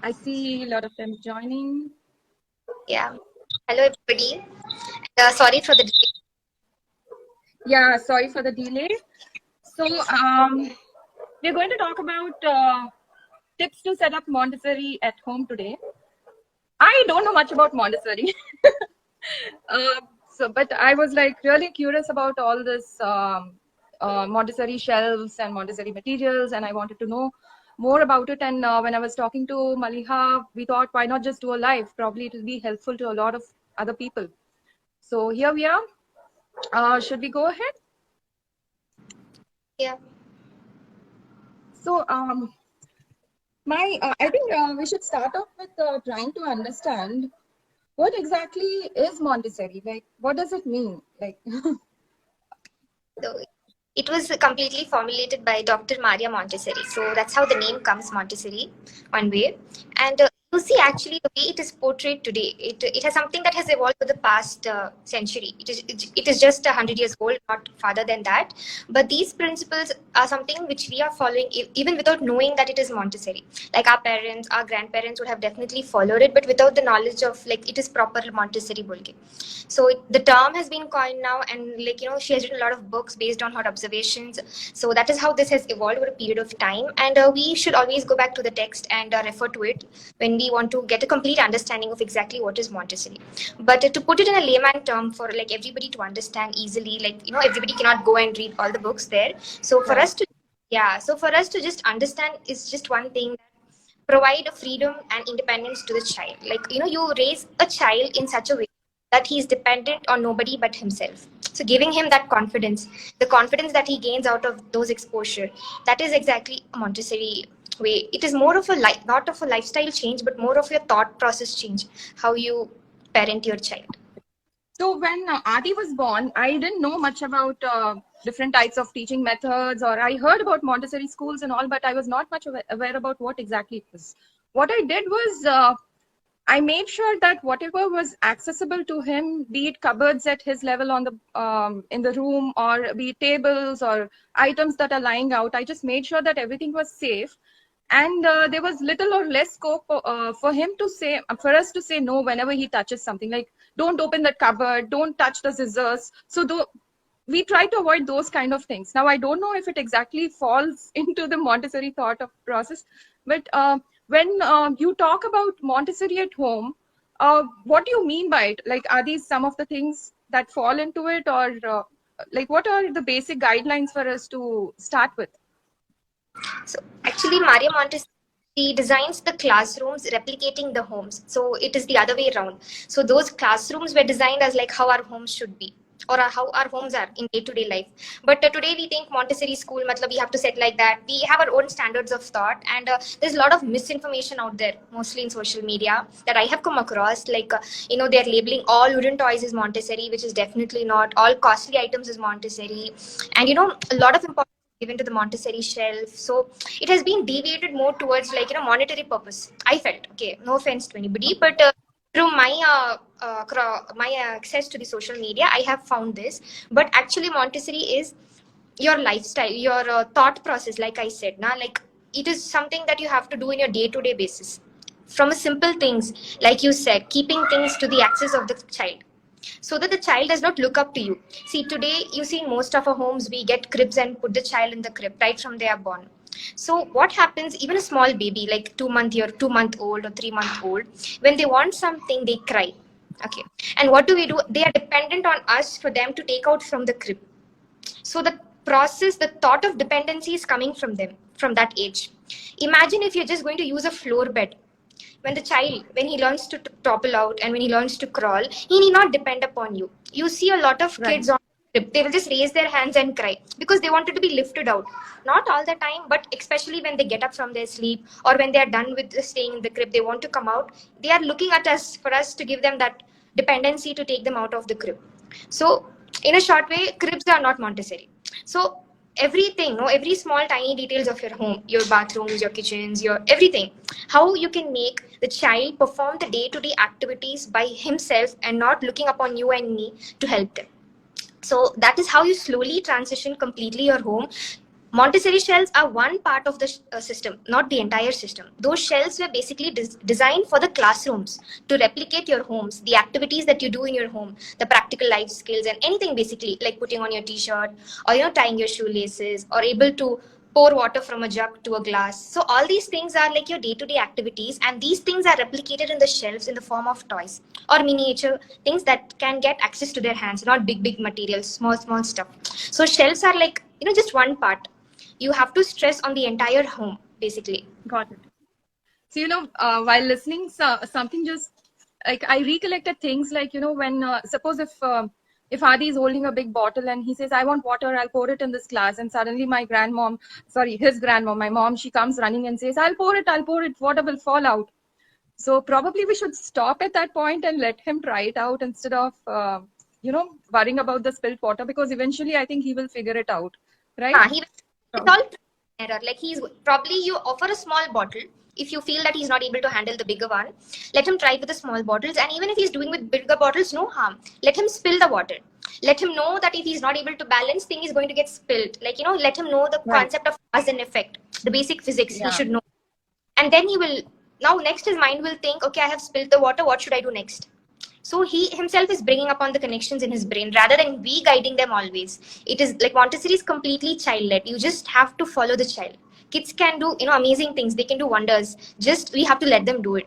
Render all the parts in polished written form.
I see a lot of them joining. Yeah. Hello, everybody. Sorry for the delay. Yeah, sorry for the delay. So, we're going to talk about tips to set up Montessori at home today. I don't know much about Montessori. uh, but I was like really curious about all this Montessori shelves and Montessori materials, and I wanted to know more about it. And when I was talking to Maliha, we thought, why not just do a live? Probably it will be helpful to a lot of other people. So here we are. Should we go ahead? Yeah. So, I think we should start off with trying to understand what exactly is Montessori. Like, what does it mean? Like, So it was completely formulated by Dr. Maria Montessori. So that's how the name comes, Montessori, one way. And you see, actually, the way it is portrayed today, it has something that has evolved for the past century. It is just 100 years old, not farther than that. But these principles are something which we are following even without knowing that it is Montessori. Like our parents, our grandparents would have definitely followed it, but without the knowledge of like it is proper Montessori bolke. So the term has been coined now, and she has written a lot of books based on her observations. So that is how this has evolved over a period of time, and we should always go back to the text and refer to it when we want to get a complete understanding of exactly what is Montessori. But to put it in a layman term for like everybody to understand easily, everybody cannot go and read all the books there. So for right. us to so for us to just understand is just one thing, provide a freedom and independence to the child. You raise a child in such a way that he is dependent on nobody but himself. So giving him that confidence, the confidence that he gains out of those exposure, that is exactly a Montessori way. It is more of a life, not of a lifestyle change, but more of your thought process change, how you parent your child. So when Adi was born, I didn't know much about different types of teaching methods, or I heard about Montessori schools and all, but I was not much aware about what exactly it was. What I did was I made sure that whatever was accessible to him, be it cupboards at his level on the in the room, or be it tables or items that are lying out, I just made sure that everything was safe, and there was little or less scope for him to say, for us to say no whenever he touches something. Like, don't open that cupboard, don't touch the scissors. So though we try to avoid those kind of things. Now, I don't know if it exactly falls into the Montessori thought of process, but when you talk about Montessori at home, what do you mean by it? Like, are these some of the things that fall into it, or like what are the basic guidelines for us to start with? So actually, Maria Montessori, she designs the classrooms replicating the homes. So it is the other way around. So those classrooms were designed as like how our homes should be, or how our homes are in day-to-day life. But today we think Montessori school, matlab we have to set like that. We have our own standards of thought, and there's a lot of misinformation out there, mostly in social media, that I have come across. They're labeling all wooden toys as Montessori, which is definitely not. All costly items is Montessori, and a lot of importance given to the Montessori shelf. So it has been deviated more towards monetary purpose. I felt, okay, no offense to anybody, but through my access to the social media, I have found this. But actually, Montessori is your lifestyle, your thought process. Like I said, now like it is something that you have to do in your day-to-day basis. From a simple things, like you said, keeping things to the access of the child so that the child does not look up to you. See, today you see in most of our homes we get cribs and put the child in the crib right from they are born. So what happens? Even a small baby, like 2 month or 2 month old or 3 month old, when they want something, they cry. Okay, and what do we do? They are dependent on us for them to take out from the crib. So the process, the thought of dependency is coming from them from that age. Imagine if you're just going to use a floor bed. When the child, when he learns to topple out and when he learns to crawl, he need not depend upon you. You see a lot of Right. kids on the trip, they will just raise their hands and cry because they wanted to be lifted out. Not all the time, but especially when they get up from their sleep or when they are done with staying in the crib, they want to come out. They are looking at us for us to give them that dependency to take them out of the crib. So, in a short way, cribs are not Montessori. So, everything, no, every small tiny details of your home, your bathrooms, your kitchens, your everything, how you can make the child perform the day-to-day activities by himself and not looking upon you and me to help them. So that is how you slowly transition completely your home. Montessori shelves are one part of the system, not the entire system. Those shelves were basically designed for the classrooms to replicate your homes, the activities that you do in your home, the practical life skills, and anything basically like putting on your t-shirt or tying your shoelaces or able to pour water from a jug to a glass. So all these things are like your day-to-day activities, and these things are replicated in the shelves in the form of toys or miniature things that can get access to their hands, not big materials, small stuff. So shelves are like just one part. You have to stress on the entire home basically. Got it. So, while listening, something just like I recollected things like, when suppose if Adi is holding a big bottle and he says, I want water, I'll pour it in this glass. And suddenly his grandmom, my mom, she comes running and says, I'll pour it, water will fall out. So probably we should stop at that point and let him try it out instead of, worrying about the spilled water, because eventually I think he will figure it out, right? It's all error. Like you offer a small bottle. If you feel that he's not able to handle the bigger one, let him try with the small bottles. And even if he's doing with bigger bottles, no harm. Let him spill the water. Let him know that if he's not able to balance, thing is going to get spilled. Like, let him know the concept of cause and effect, the basic physics. He should know. And then next his mind will think, okay, I have spilled the water. What should I do next? So he himself is bringing upon the connections in his brain rather than we guiding them always. It is like Montessori is completely child-led. You just have to follow the child. Kids can do, amazing things. They can do wonders. Just we have to let them do it.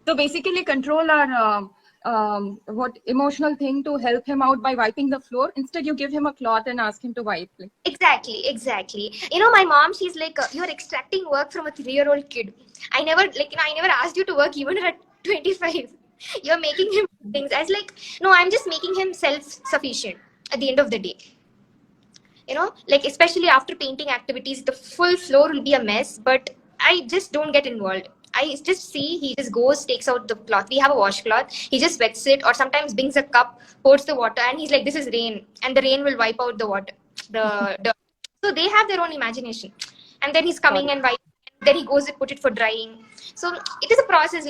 So basically control our emotional thing to help him out by wiping the floor. Instead, you give him a cloth and ask him to wipe. Exactly. My mom, she's like, you're extracting work from a 3-year-old kid. I never asked you to work even at 25. You're making him things. As like, no, I'm just making him self-sufficient at the end of the day. Especially after painting activities, the full floor will be a mess, but I just don't get involved. I just see he just goes, takes out the cloth. We have a washcloth. He just wets it or sometimes brings a cup, pours the water, and he's like, this is rain. And the rain will wipe out the water. So they have their own imagination. And then he's coming and wiping. Then he goes and put it for drying. So it is a process,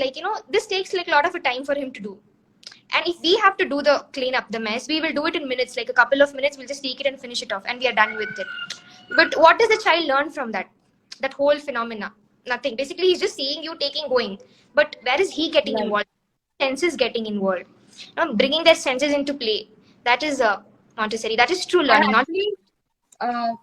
this takes like a lot of time for him to do. And if we have to do the cleanup, the mess, we will do it in minutes, like a couple of minutes, we'll just take it and finish it off and we are done with it. But what does the child learn from that whole phenomena? Nothing. Basically, he's just seeing you going. But where is he getting involved? Senses getting involved. Bringing their senses into play. That is Montessori. That is true learning.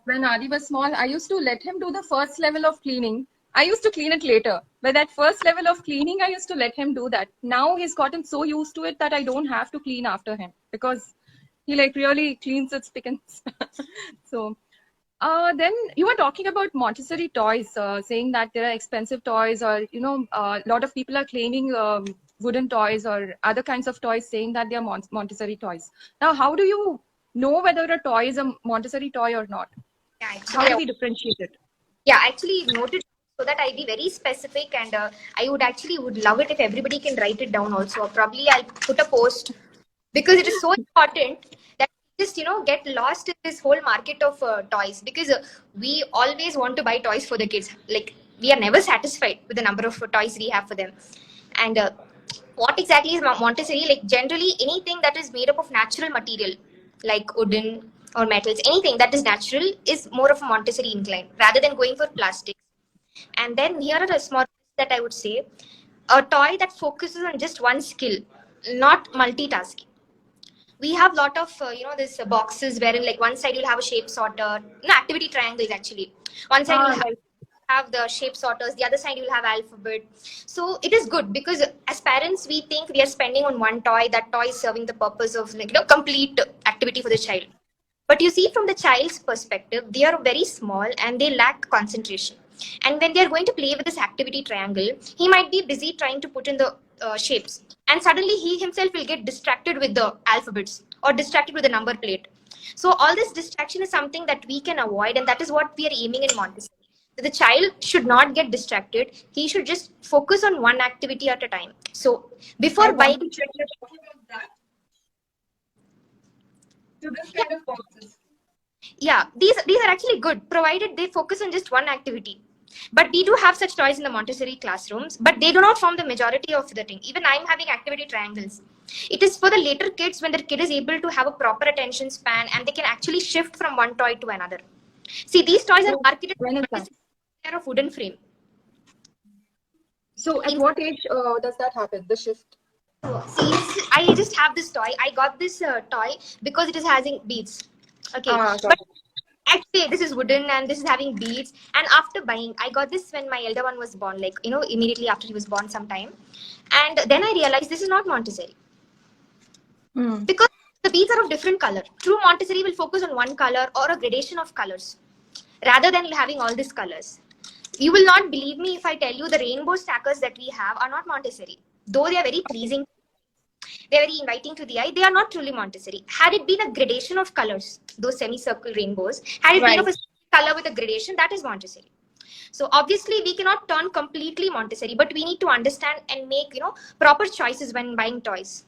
When Adi was small, I used to let him do the first level of cleaning. I used to clean it later. But that first level of cleaning, I used to let him do that. Now he's gotten so used to it that I don't have to clean after him because he really cleans it spick and span. So then you were talking about Montessori toys, saying that there are expensive toys or, a lot of people are claiming wooden toys or other kinds of toys saying that they are Montessori toys. Now, how do you know whether a toy is a Montessori toy or not? Yeah, actually, how do we differentiate it? Yeah, actually noted so that I'll be very specific, and I would love it if everybody can write it down also. Or probably I'll put a post because it is so important that we just get lost in this whole market of toys, because we always want to buy toys for the kids. Like, we are never satisfied with the number of toys we have for them. And what exactly is Montessori? Like, generally anything that is made up of natural material like wooden or metals, anything that is natural is more of a Montessori incline rather than going for plastic. And then here are a small that I would say: a toy that focuses on just one skill, not multitasking. We have a lot of this boxes wherein like one side you'll have a shape sorter, activity triangles actually. One side you'll have the shape sorters, the other side you'll have alphabet. So it is good because as parents we think we are spending on one toy. That toy is serving the purpose of complete activity for the child. But you see, from the child's perspective, they are very small and they lack concentration. And when they're going to play with this activity triangle, he might be busy trying to put in the shapes. And suddenly he himself will get distracted with the alphabets or distracted with the number plate. So all this distraction is something that we can avoid. And that is what we are aiming in Montessori. The child should not get distracted. He should just focus on one activity at a time. So before buying... So this kind of boxes. Yeah, these are actually good, provided they focus on just one activity. But we do have such toys in the Montessori classrooms, but they do not form the majority of the thing. Even I'm having activity triangles. It is for the later kids when the kid is able to have a proper attention span and they can actually shift from one toy to another. See, these toys are So marketed when is that? as they are of wooden frame. So at what age does that happen? The shift. See, I just have this toy. I got this toy because it is having beads. Okay, Ah, got but it. actually this is wooden and this is having beads. And after buying, I got this when my elder one was born, like, immediately after he was born sometime. And then I realized this is not Montessori Hmm. because the beads are of different color. True Montessori will focus on one color or a gradation of colors rather than having all these colors. You will not believe me if I tell you the rainbow stackers that we have are not Montessori. Though they are very pleasing, they're very inviting to the eye, they are not truly Montessori. Had it been a gradation of colors, those semicircle rainbows, had it been Right. of a color with a gradation, that is Montessori. So obviously we cannot turn completely Montessori, but we need to understand and make, proper choices when buying toys.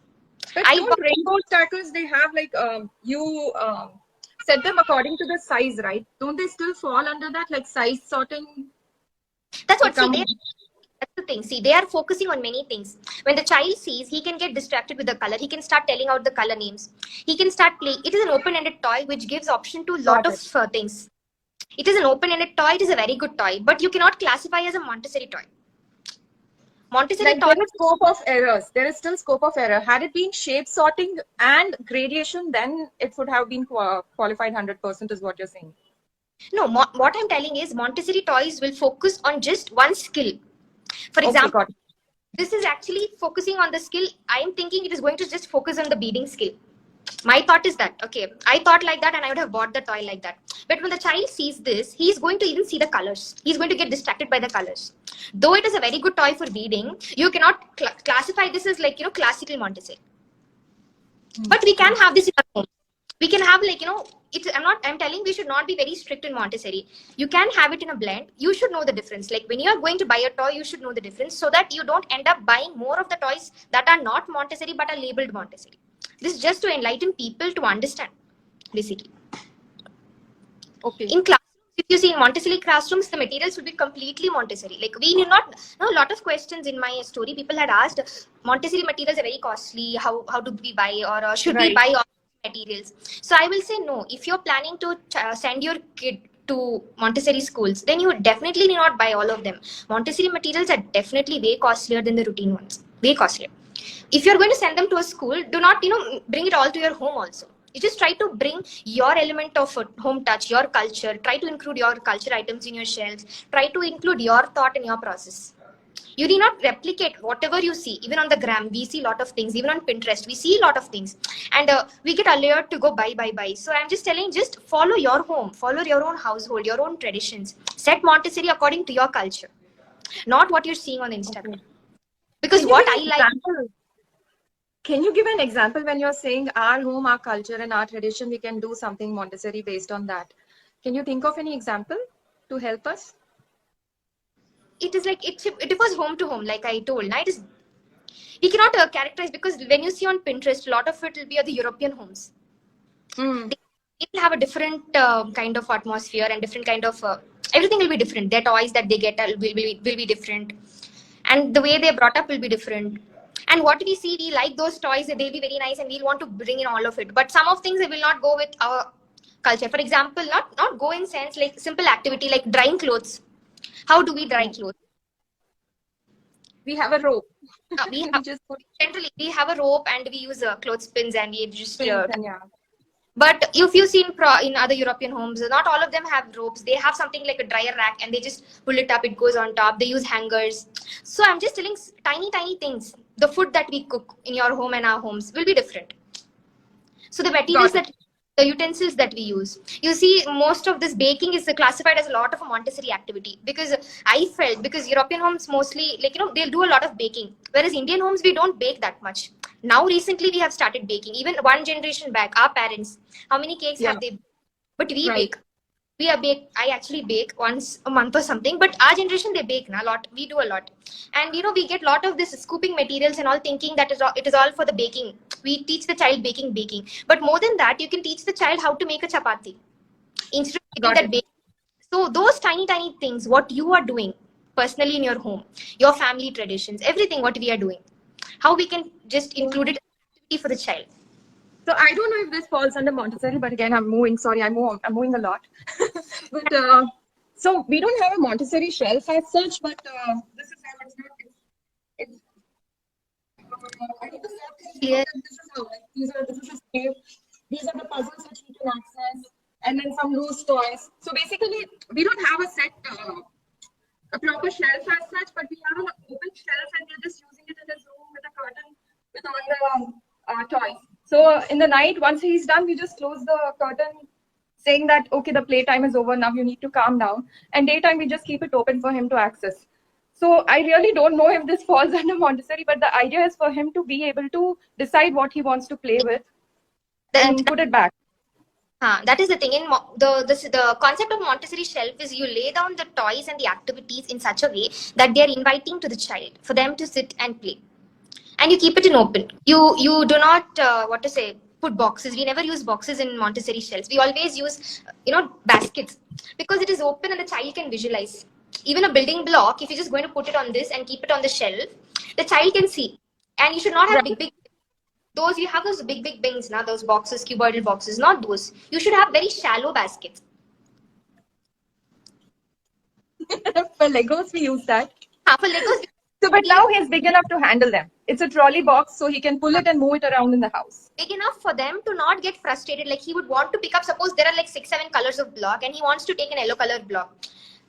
But I don't rainbow stackers, they have like you set them according to the size, right? Don't they still fall under that, like size sorting? That's They what, see, come. that's the thing. See, they are focusing on many things. When the child sees, he can get distracted with the color. He can start telling out the color names. He can start playing. It is an open-ended toy which gives option to a lot Got of it. things. It is an open-ended toy. It is a very good toy, but you cannot classify as a Montessori toy. Montessori Like toy. there is scope of errors. There is still scope of error. Had it been shape sorting and gradation, then it would have been qualified 100%, is what you're saying. No, what I'm telling is Montessori toys will focus on just one skill. For Okay, example, got it. this is actually focusing on the skill. I am thinking it is going to just focus on the beading skill. My thought is that, okay, I thought like that and I would have bought the toy like that. But when the child sees this, he's going to even see the colors. He's going to get distracted by the colors. Though it is a very good toy for beading, you cannot classify this as like, classical Montessori. But we can have this in our home. We can have like, I'm telling we should not be very strict in Montessori. You can have it in a blend. You should know the difference. Like when you are going to buy a toy, you should know the difference so that you don't end up buying more of the toys that are not Montessori but are labeled Montessori. This is just to enlighten people to understand, basically. Okay. In classrooms, if you see in Montessori classrooms, the materials will be completely Montessori. Like we need not know a lot of questions in my story. People had asked, Montessori materials are very costly. How do we buy, or should we Right. buy all materials? So I will say no. If you're planning to send your kid to Montessori schools, then you definitely need not buy all of them. Montessori materials are definitely way costlier than the routine ones. Way costlier. If you're going to send them to a school, do not bring it all to your home also. You just try to bring your element of home touch, your culture. Try to include your culture items in your shelves. Try to include your thought in your process. You need not replicate whatever you see. Even on the gram, we see a lot of things. Even on Pinterest, we see a lot of things, and we get allured to go buy. So I'm just telling, just follow your home, follow your own household, your own traditions. Set Montessori according to your culture, not what you're seeing on Instagram. Okay. Because Can you what give I an like. example? Can you give an example when you're saying our home, our culture, and our tradition, we can do something Montessori based on that? Can you think of any example to help us? It is like it was home to home, like I told. Now it is, we cannot characterize, because when you see on Pinterest, a lot of it will be the European homes. Mm. They will have a different kind of atmosphere and different kind of everything will be different. Their toys that they get will be different, and the way they're brought up will be different. And what we see, we like those toys, they'll be very nice and we'll want to bring in all of it. But some of things they will not go with our culture. For example, not go in sense like simple activity like drying clothes. How do we dry clothes? We have a rope. We We have, just put generally we have a rope and we use clothespins and we just pins and yeah. but if you see in other European homes, not all of them have ropes. They have something like a dryer rack and they just pull it up, it goes on top. They use hangers. So I'm just telling tiny things. The food that we cook in your home and our homes will be different. So the materials the utensils that we use. You see, most of this baking is classified as a lot of a Montessori activity, because I felt, because European homes mostly, like, they'll do a lot of baking. Whereas Indian homes, we don't bake that much. Now, recently, we have started baking. Even one generation back, our parents, how many cakes have they? But we bake. I actually bake once a month or something, but our generation, they bake a lot. We do a lot. And we get a lot of this scooping materials and all, thinking that it is all for the baking. We teach the child baking. But more than that, you can teach the child how to make a chapati instead of giving that baking. So those tiny things, what you are doing personally in your home, your family traditions, everything what we are doing, how we can just include it for the child. So I don't know if this falls under Montessori, but again, I'm moving. Sorry, I'm moving a lot. But so we don't have a Montessori shelf as such, but this is how it's not. It's, I think the set is Clear. this is how like, this is a space. These are the puzzles which we can access, and then some loose toys. So basically, we don't have a set, a proper shelf as such, but we have an open shelf, and we're just using it in his room with a curtain with all the toys. So in the night, once he's done, we just close the curtain, saying that okay, the playtime is over now. You need to calm down. And daytime, we just keep it open for him to access. So I really don't know if this falls under Montessori, but the idea is for him to be able to decide what he wants to play with and put it back. That is the thing. The concept of Montessori shelf is you lay down the toys and the activities in such a way that they are inviting to the child for them to sit and play, and you keep it in open. You do not put boxes. We never use boxes in Montessori shelves. We always use baskets because it is open and the child can visualize. Even a building block, if you're just going to put it on this and keep it on the shelf, the child can see. And you should not have big those. You have those big bins now, those boxes, cuboidal boxes, not those. You should have very shallow baskets. For Legos, we use that. For Legos. So, but now he's big enough to handle them. It's a trolley box, so he can pull it and move it around in the house. Big enough for them to not get frustrated. Like he would want to pick up, suppose there are like 6-7 colors of block and he wants to take an yellow color block.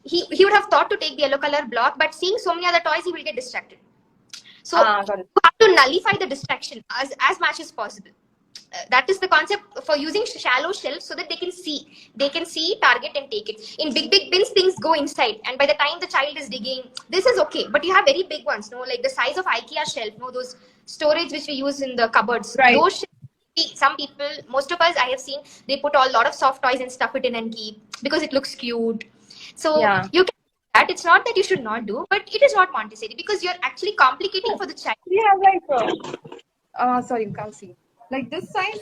He would have thought to take the yellow color block, but seeing so many other toys, he will get distracted. So you have to nullify the distraction as much as possible. That is the concept for using shallow shelves so that they can see, target and take it. In big bins, things go inside, and by the time the child is digging, this is okay. But you have very big ones, like the size of IKEA shelf, those storage which we use in the cupboards. Right. Those some people, most of us I have seen, they put a lot of soft toys and stuff it in and keep because it looks cute. So you can do that. It's not that you should not do, but it is not Montessori because you're actually complicating for the child. We have like, sorry, you can't see. Like this size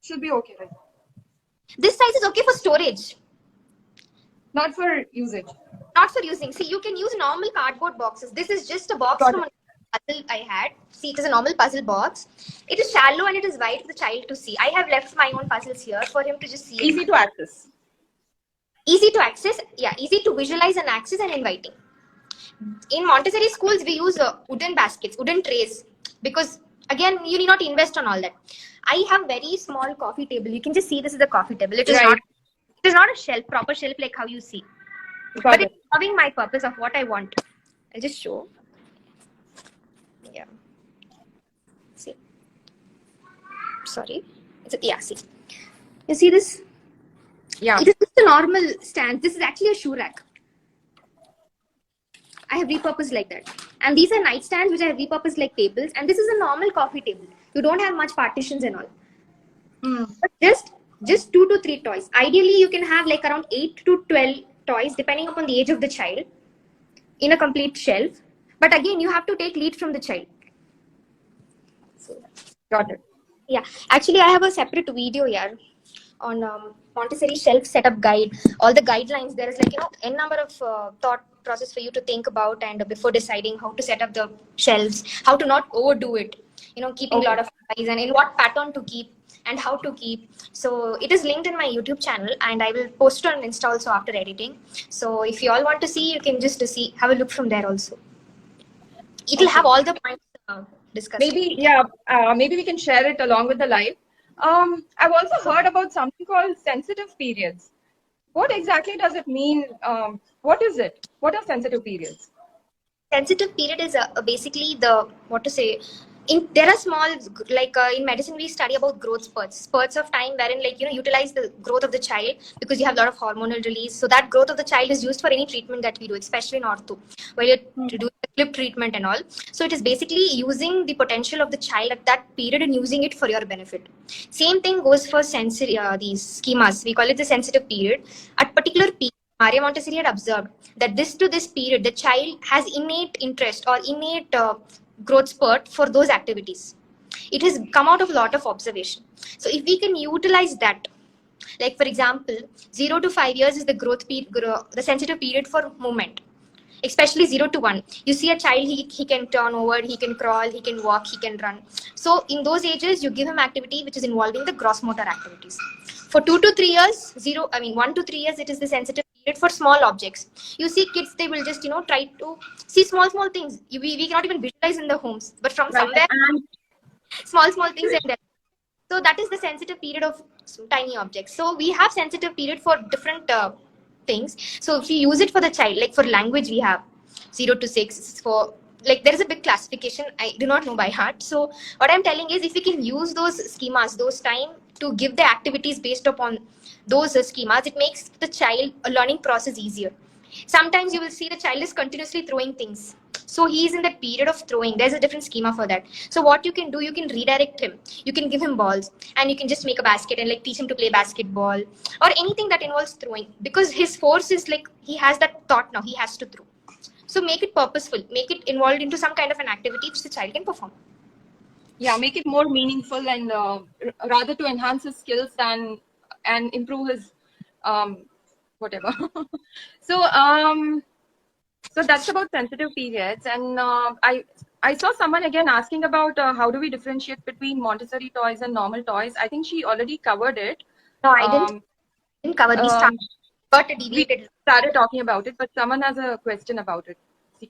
should be okay, right? This size is okay for storage. Not for usage. Not for using. See, you can use normal cardboard boxes. This is just a box from a puzzle I had. See, it is a normal puzzle box. It is shallow and it is wide for the child to see. I have left my own puzzles here for him to just see. Easy to access. Easy to access. Yeah, easy to visualize and access and inviting. In Montessori schools, we use wooden baskets, wooden trays, because again, you need not invest on all that. I have very small coffee table. You can just see this is the coffee table. It is not. It is not a shelf, proper shelf like how you see. But it's serving my purpose of what I want. I'll just show. Yeah. See. Sorry. See. You see this? Yeah. It is just a normal stand. This is actually a shoe rack. I have repurposed like that. And these are nightstands which I have repurposed like tables. And this is a normal coffee table. You don't have much partitions and all. But just 2 to 3 toys. Ideally, you can have like around 8 to 12 toys depending upon the age of the child in a complete shelf. But again, you have to take lead from the child. So, got it. Yeah. Actually, I have a separate video here on Montessori shelf setup guide. All the guidelines. There is like, n number of thought process for you to think about and before deciding how to set up the shelves, how to not overdo it, keeping a lot of size and in what pattern to keep and how to keep. So it is linked in my YouTube channel and I will post it on Insta also after editing. So if you all want to see, you can just have a look from there also. It will have all the points discussed. Maybe we can share it along with the live. I've also heard about something called sensitive periods. What exactly does it mean? What is it? What are sensitive periods? Sensitive period is basically there are small, in medicine we study about growth spurts of time wherein utilize the growth of the child because you have a lot of hormonal release. So that growth of the child is used for any treatment that we do, especially in ortho, where you do the clip treatment and all. So it is basically using the potential of the child at that period and using it for your benefit. Same thing goes for these schemas. We call it the sensitive period. At particular period, Maria Montessori had observed that this period, the child has innate interest or innate growth spurt for those activities. It has come out of a lot of observation. So if we can utilize that, like for example, 0 to 5 years is the growth period, the sensitive period for movement. especially 0 to 1. You see a child, he can turn over, he can crawl, he can walk, he can run. So in those ages, you give him activity which is involving the gross motor activities. For 2 to 3 years, 1 to 3 years, it is the sensitive period for small objects. You see kids, they will just, try to see small things. We cannot even visualize in the homes, but from somewhere, And small things and then. So that is the sensitive period of tiny objects. So we have sensitive period for different things. So if we use it for the child, like for language, we have 0 to 6. For like there is a big classification. I do not know by heart. So what I'm telling is, if we can use those schemas, those time to give the activities based upon those schemas, it makes the child a learning process easier. Sometimes you will see the child is continuously throwing things. So he is in that period of throwing. There's a different schema for that. So what you can do, you can redirect him. You can give him balls and you can just make a basket and like teach him to play basketball or anything that involves throwing, because his force is like, he has that thought now, he has to throw. So make it purposeful, make it involved into some kind of an activity which the child can perform. yeah, make it more meaningful and rather to enhance his skills and improve his whatever. So that's about sensitive periods. And I saw someone again asking about how do we differentiate between Montessori toys and normal toys. I think she already covered it. No, I didn't cover these stuff, but deviated. Started talking about it, but someone has a question about it. See,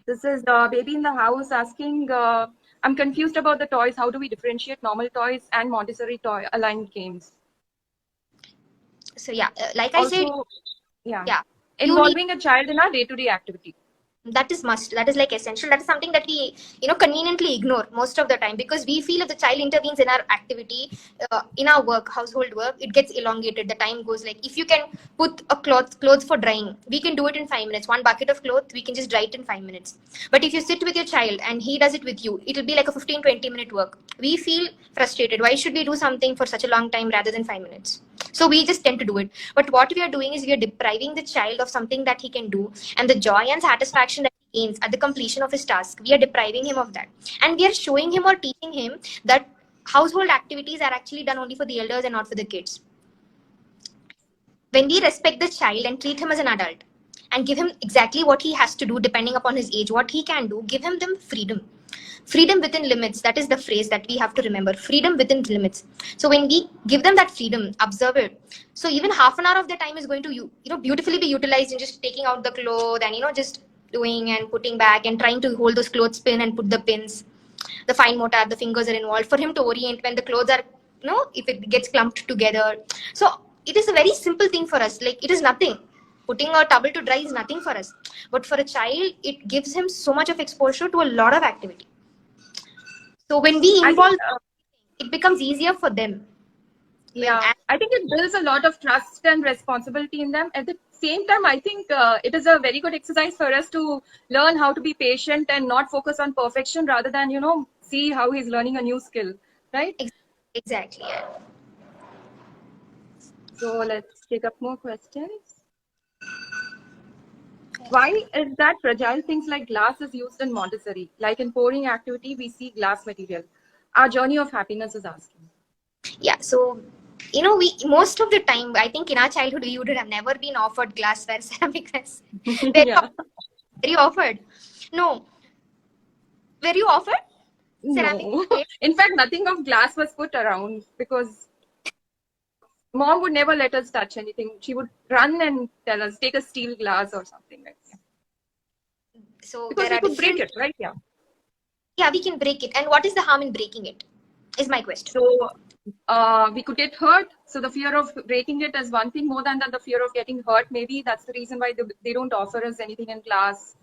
this is baby in the house asking, I'm confused about the toys. How do we differentiate normal toys and Montessori toy aligned games? So yeah, like I said, yeah, involving a child in our day-to-day activity. That is must. That is like essential. That is something that we, conveniently ignore most of the time, because we feel if the child intervenes in our activity, in our work, household work, it gets elongated. The time goes, like if you can put a clothes for drying, we can do it in 5 minutes. One bucket of clothes, we can just dry it in 5 minutes. But if you sit with your child and he does it with you, it will be like a 15-20 minute work. We feel frustrated. Why should we do something for such a long time rather than 5 minutes? So we just tend to do it. But what we are doing is we are depriving the child of something that he can do, and the joy and satisfaction that he gains at the completion of his task, we are depriving him of that. And we are showing him or teaching him that household activities are actually done only for the elders and not for the kids. When we respect the child and treat him as an adult and give him exactly what he has to do depending upon his age, what he can do, give him them freedom. Freedom within limits. That is the phrase that we have to remember. Freedom within limits. So when we give them that freedom, observe it. So even half an hour of the time is going to, beautifully be utilized in just taking out the cloth and, just doing and putting back and trying to hold those clothes pin and put the pins. The fine motor, the fingers are involved for him to orient when the clothes are, if it gets clumped together. So it is a very simple thing for us. Like it is nothing. Putting a towel to dry is nothing for us. But for a child, it gives him so much of exposure to a lot of activity. So when we involve, it becomes easier for them. Yeah, I think it builds a lot of trust and responsibility in them. At the same time, I think it is a very good exercise for us to learn how to be patient and not focus on perfection, rather than, see how he's learning a new skill, right? Exactly. Yeah. So let's take up more questions. Why is that fragile things like glass is used in Montessori? Like in pouring activity, we see glass material. Our journey of happiness is asking. Yeah, so, we most of the time, I think in our childhood, we would have never been offered glassware, ceramic. Yeah. Were you offered? No. Were you offered? Ceramic? No. In fact, nothing of glass was put around because Mom would never let us touch anything. She would run and tell us, take a steel glass or something like that. So because we could break it, right? Yeah. Yeah, we can break it. And what is the harm in breaking it? Is my question. So we could get hurt. So the fear of breaking it is one thing more than the fear of getting hurt. Maybe that's the reason why they don't offer us anything in glass.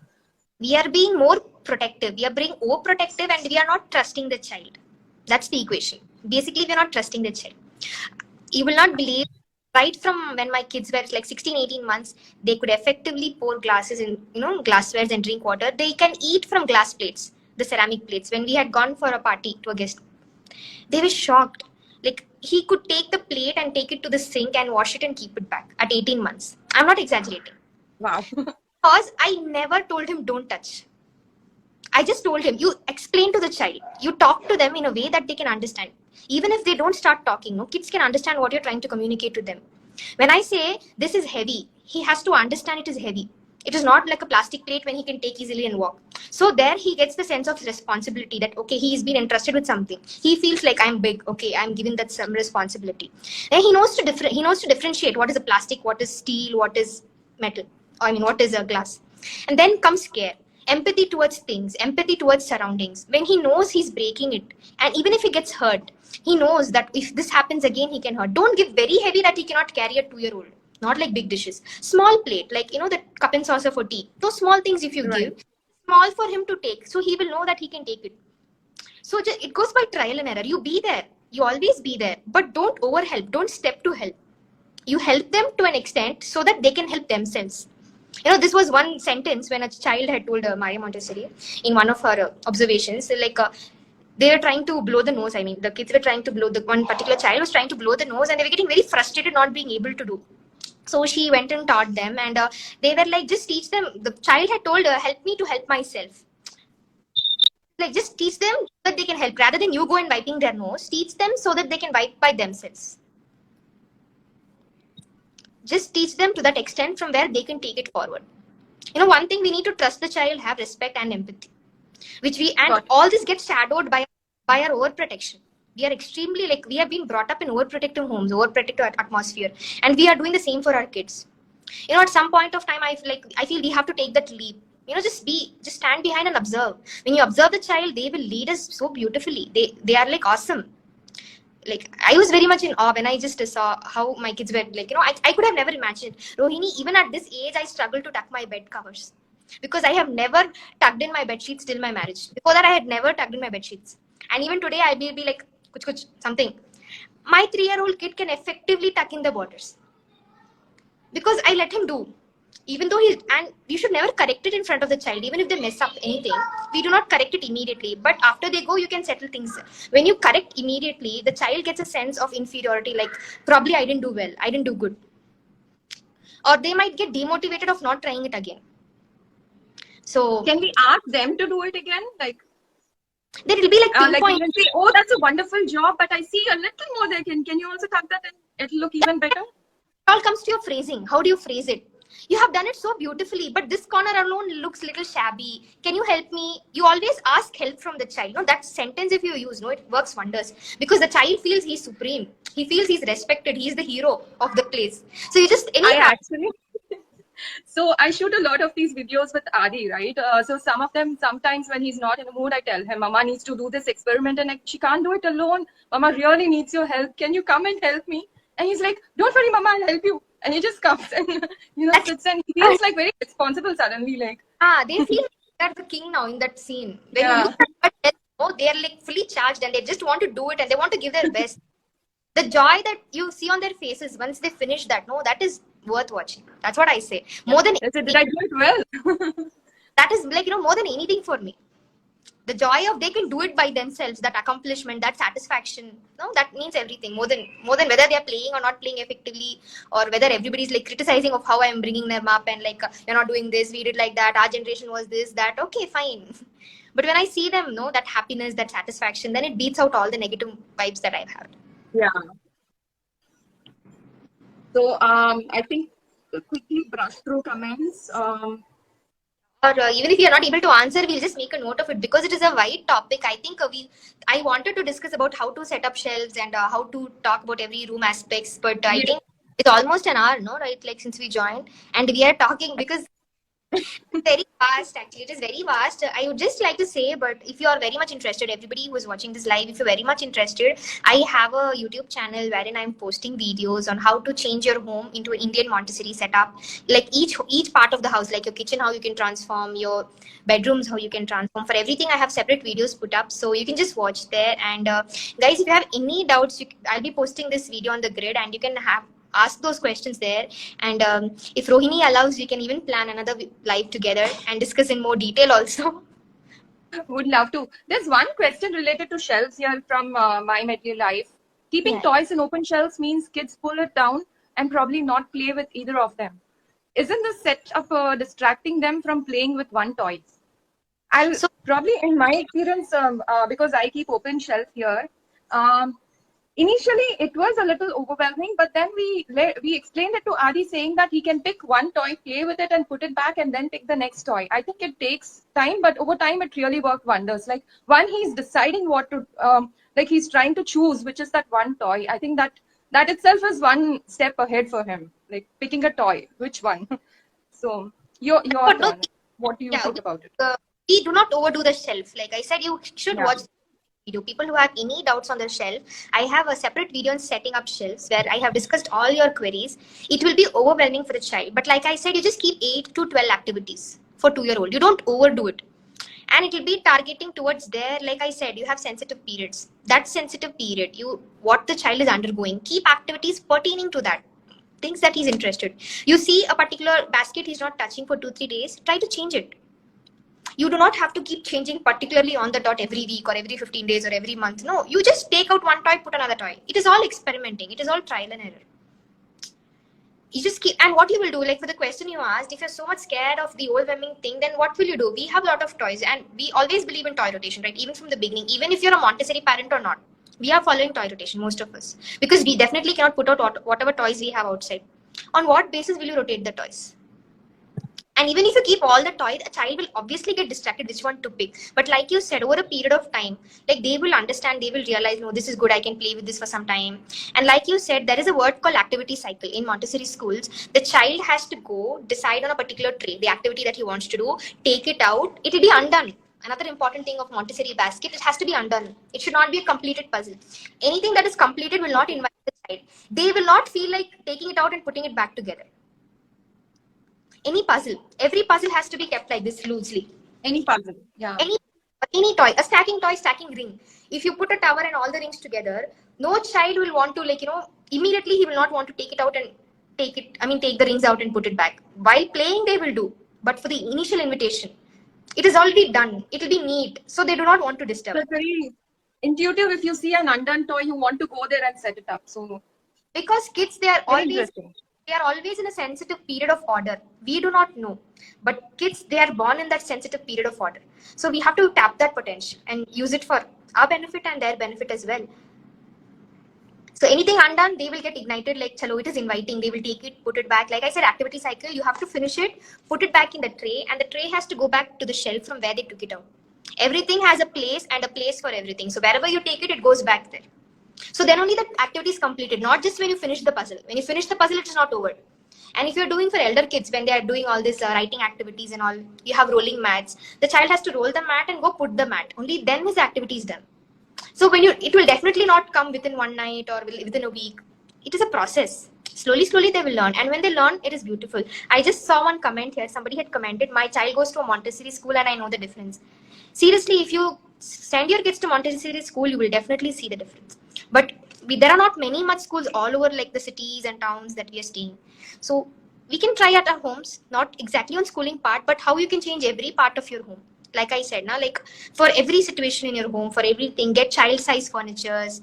We are being more protective. We are being overprotective and we are not trusting the child. That's the equation. Basically, we are not trusting the child. You will not believe, right from when my kids were like 16, 18 months, they could effectively pour glasses in, glasswares and drink water. They can eat from glass plates, the ceramic plates. When we had gone for a party to a guest, they were shocked. Like he could take the plate and take it to the sink and wash it and keep it back at 18 months. I'm not exaggerating. Wow. Because I never told him don't touch. I just told him, you explain to the child. You talk to them in a way that they can understand. Even if they don't start talking, kids can understand what you're trying to communicate to them. When I say this is heavy, he has to understand it is heavy. It is not like a plastic plate when he can take easily and walk. So there he gets the sense of responsibility that, okay, he's been entrusted with something. He feels like I'm big. Okay, I'm given that some responsibility. And he knows to differentiate what is a plastic, what is steel, what is metal. I mean, what is a glass. And then comes care. Empathy towards things, empathy towards surroundings. When he knows he's breaking it, and even if he gets hurt, he knows that if this happens again, he can hurt. Don't give very heavy that he cannot carry a 2-year-old. Not like big dishes. Small plate, like the cup and saucer for tea. Those small things, if you give, small for him to take, so he will know that he can take it. So it goes by trial and error. You be there. You always be there, but don't overhelp. Don't step to help. You help them to an extent so that they can help themselves. This was one sentence when a child had told Maria Montessori in one of her observations, like they were trying to blow the nose. I mean, the kids were trying to blow, the one particular child was trying to blow the nose, and they were getting very frustrated not being able to do. So she went and taught them, and they were like, just teach them. The child had told her, help me to help myself. Like, just teach them that they can help. Rather than you go and wiping their nose, teach them so that they can wipe by themselves. Just teach them to that extent from where they can take it forward. One thing, we need to trust the child, have respect and empathy, all this gets shadowed by our overprotection. We are extremely, like, we have been brought up in overprotective homes, overprotective atmosphere, and we are doing the same for our kids. At some point of time, I feel we have to take that leap. Just stand behind and observe. When you observe the child, they will lead us so beautifully. They are like awesome. Like, I was very much in awe when I just saw how my kids were, like, I could have never imagined. Rohini, even at this age, I struggle to tuck my bed covers because I have never tucked in my bed sheets till my marriage. Before that, I had never tucked in my bed sheets. And even today, I will be like, kuch, something. My 3-year-old kid can effectively tuck in the borders because I let him do. Even though and you should never correct it in front of the child. Even if they mess up anything, we do not correct it immediately. But after they go, you can settle things. When you correct immediately, the child gets a sense of inferiority, like, probably I didn't do well, I didn't do good. Or they might get demotivated of not trying it again. So can we ask them to do it again? Like, then it'll be like pinpoint. Like, say, oh, that's a wonderful job, but I see a little more there. Can you also tuck that in? It'll look even better. It all comes to your phrasing. How do you phrase it? You have done it so beautifully, but this corner alone looks a little shabby. Can you help me? You always ask help from the child. That sentence, if you use, it works wonders, because the child feels he's supreme. He feels he's respected. He's the hero of the place. So you just So I shoot a lot of these videos with Adi, right? So some of them, sometimes when he's not in the mood, I tell him, Mama needs to do this experiment, and she can't do it alone. Mama really needs your help. Can you come and help me? And he's like, don't worry, Mama, I'll help you. And he just comes and sits, and he feels like very responsible suddenly. Like, they feel like they're the king now in that scene. When you look at them, they are like fully charged, and they just want to do it, and they want to give their best. The joy that you see on their faces once they finish that, that is worth watching. That's what I say. More than did I do it well? That is like, more than anything for me. The joy of they can do it by themselves, that accomplishment, that satisfaction, that means everything. More than whether they are playing or not playing effectively, or whether everybody's like criticizing of how I am bringing them up and like, you're not doing this, we did like that, our generation was this, that. Okay, fine. But when I see them, that happiness, that satisfaction, then it beats out all the negative vibes that I've had. Yeah. So I think quickly brush through comments. Or even if you're not able to answer, we'll just make a note of it, because it is a wide topic. I think I wanted to discuss about how to set up shelves and how to talk about every room aspects, but I think it's almost an hour, right? Like, since we joined, and we are talking because very vast, actually. It is very vast. I would just like to say, but if you are very much interested, everybody who is watching this live, if you're very much interested, I have a YouTube channel wherein I'm posting videos on how to change your home into an Indian Montessori setup. Like, each part of the house, like your kitchen, how you can transform, your bedrooms, how you can transform. For everything, I have separate videos put up, so you can just watch there. And guys, if you have any doubts, I'll be posting this video on the grid, and you can ask those questions there. And if Rohini allows, we can even plan another live together and discuss in more detail also. Would love to. There's one question related to shelves here from My Material Life. Keeping toys in open shelves means kids pull it down and probably not play with either of them. Isn't the setup distracting them from playing with one toy? Probably in my experience, because I keep open shelf here, Initially, it was a little overwhelming, but then we explained it to Adi, saying that he can pick one toy, play with it, and put it back, and then pick the next toy. I think it takes time, but over time, it really worked wonders. Like one, he's deciding what to, like he's trying to choose which is that one toy. I think that itself is one step ahead for him. Like picking a toy, which one? So your But no, turn. What do you yeah, think about it? we do not overdo the shelf. Like I said, you should Yeah. watch the video. People who have any doubts on the shelf, I have a separate video on setting up shelves where I have discussed all your queries. It will be overwhelming for the child. But like I said, you just keep 8 to 12 activities for 2-year-old. You don't overdo it. And it will be targeting towards their, like I said, you have sensitive periods. That sensitive period, what the child is undergoing, keep activities pertaining to that. Things that he's interested. You see a particular basket he's not touching for 2-3 days, try to change it. You do not have to keep changing particularly on the dot every week or every 15 days or every month. No, you just take out one toy, put another toy. It is all experimenting. It is all trial and error. You just keep, and what you will do, like for the question you asked, if you're so much scared of the overwhelming thing, then what will you do? We have a lot of toys, and we always believe in toy rotation, right? Even from the beginning, even if you're a Montessori parent or not, we are following toy rotation, most of us, because we definitely cannot put out whatever toys we have outside. On what basis will you rotate the toys? And even if you keep all the toys, a child will obviously get distracted which one to pick. But like you said, over a period of time, like they will understand, they will realize, no, this is good, I can play with this for some time. And like you said, there is a word called activity cycle in Montessori schools. The child has to go decide on a particular trait, the activity that he wants to do, take it out, it will be undone. Another important thing of Montessori basket, it has to be undone. It should not be a completed puzzle. Anything that is completed will not invite the child. They will not feel like taking it out and putting it back together. Any puzzle, every puzzle has to be kept like this loosely. Any puzzle, yeah. Any toy, a stacking toy, stacking ring. If you put a tower and all the rings together, no child will want to, immediately he will not want to take it out and take the rings out and put it back. While playing, they will do. But for the initial invitation, it is already done. It will be neat. So they do not want to disturb. It's very intuitive. If you see an undone toy, you want to go there and set it up. So because kids, they are always in a sensitive period of order. We do not know, but kids, they are born in that sensitive period of order. So we have to tap that potential and use it for our benefit and their benefit as well. So anything undone, they will get ignited like, chalo, it is inviting. They will take it, put it back. Like I said, activity cycle, you have to finish it, put it back in the tray, and the tray has to go back to the shelf from where they took it out. Everything has a place and a place for everything. So wherever you take it, it goes back there. So then only the activity is completed, not just when you finish the puzzle. When you finish the puzzle, it is not over. And if you're doing for elder kids, when they are doing all this writing activities and all, you have rolling mats. The child has to roll the mat and go put the mat. Only then his activity is done. So it will definitely not come within one night or within a week. It is a process. Slowly, they will learn. And when they learn, it is beautiful. I just saw one comment here. Somebody had commented, my child goes to a Montessori school and I know the difference. Seriously, if you send your kids to Montessori school, you will definitely see the difference. But there are not many much schools all over like the cities and towns that we are staying. So we can try at our homes, not exactly on schooling part, but how you can change every part of your home. Like I said, now, like for every situation in your home, for everything, get child size furnitures,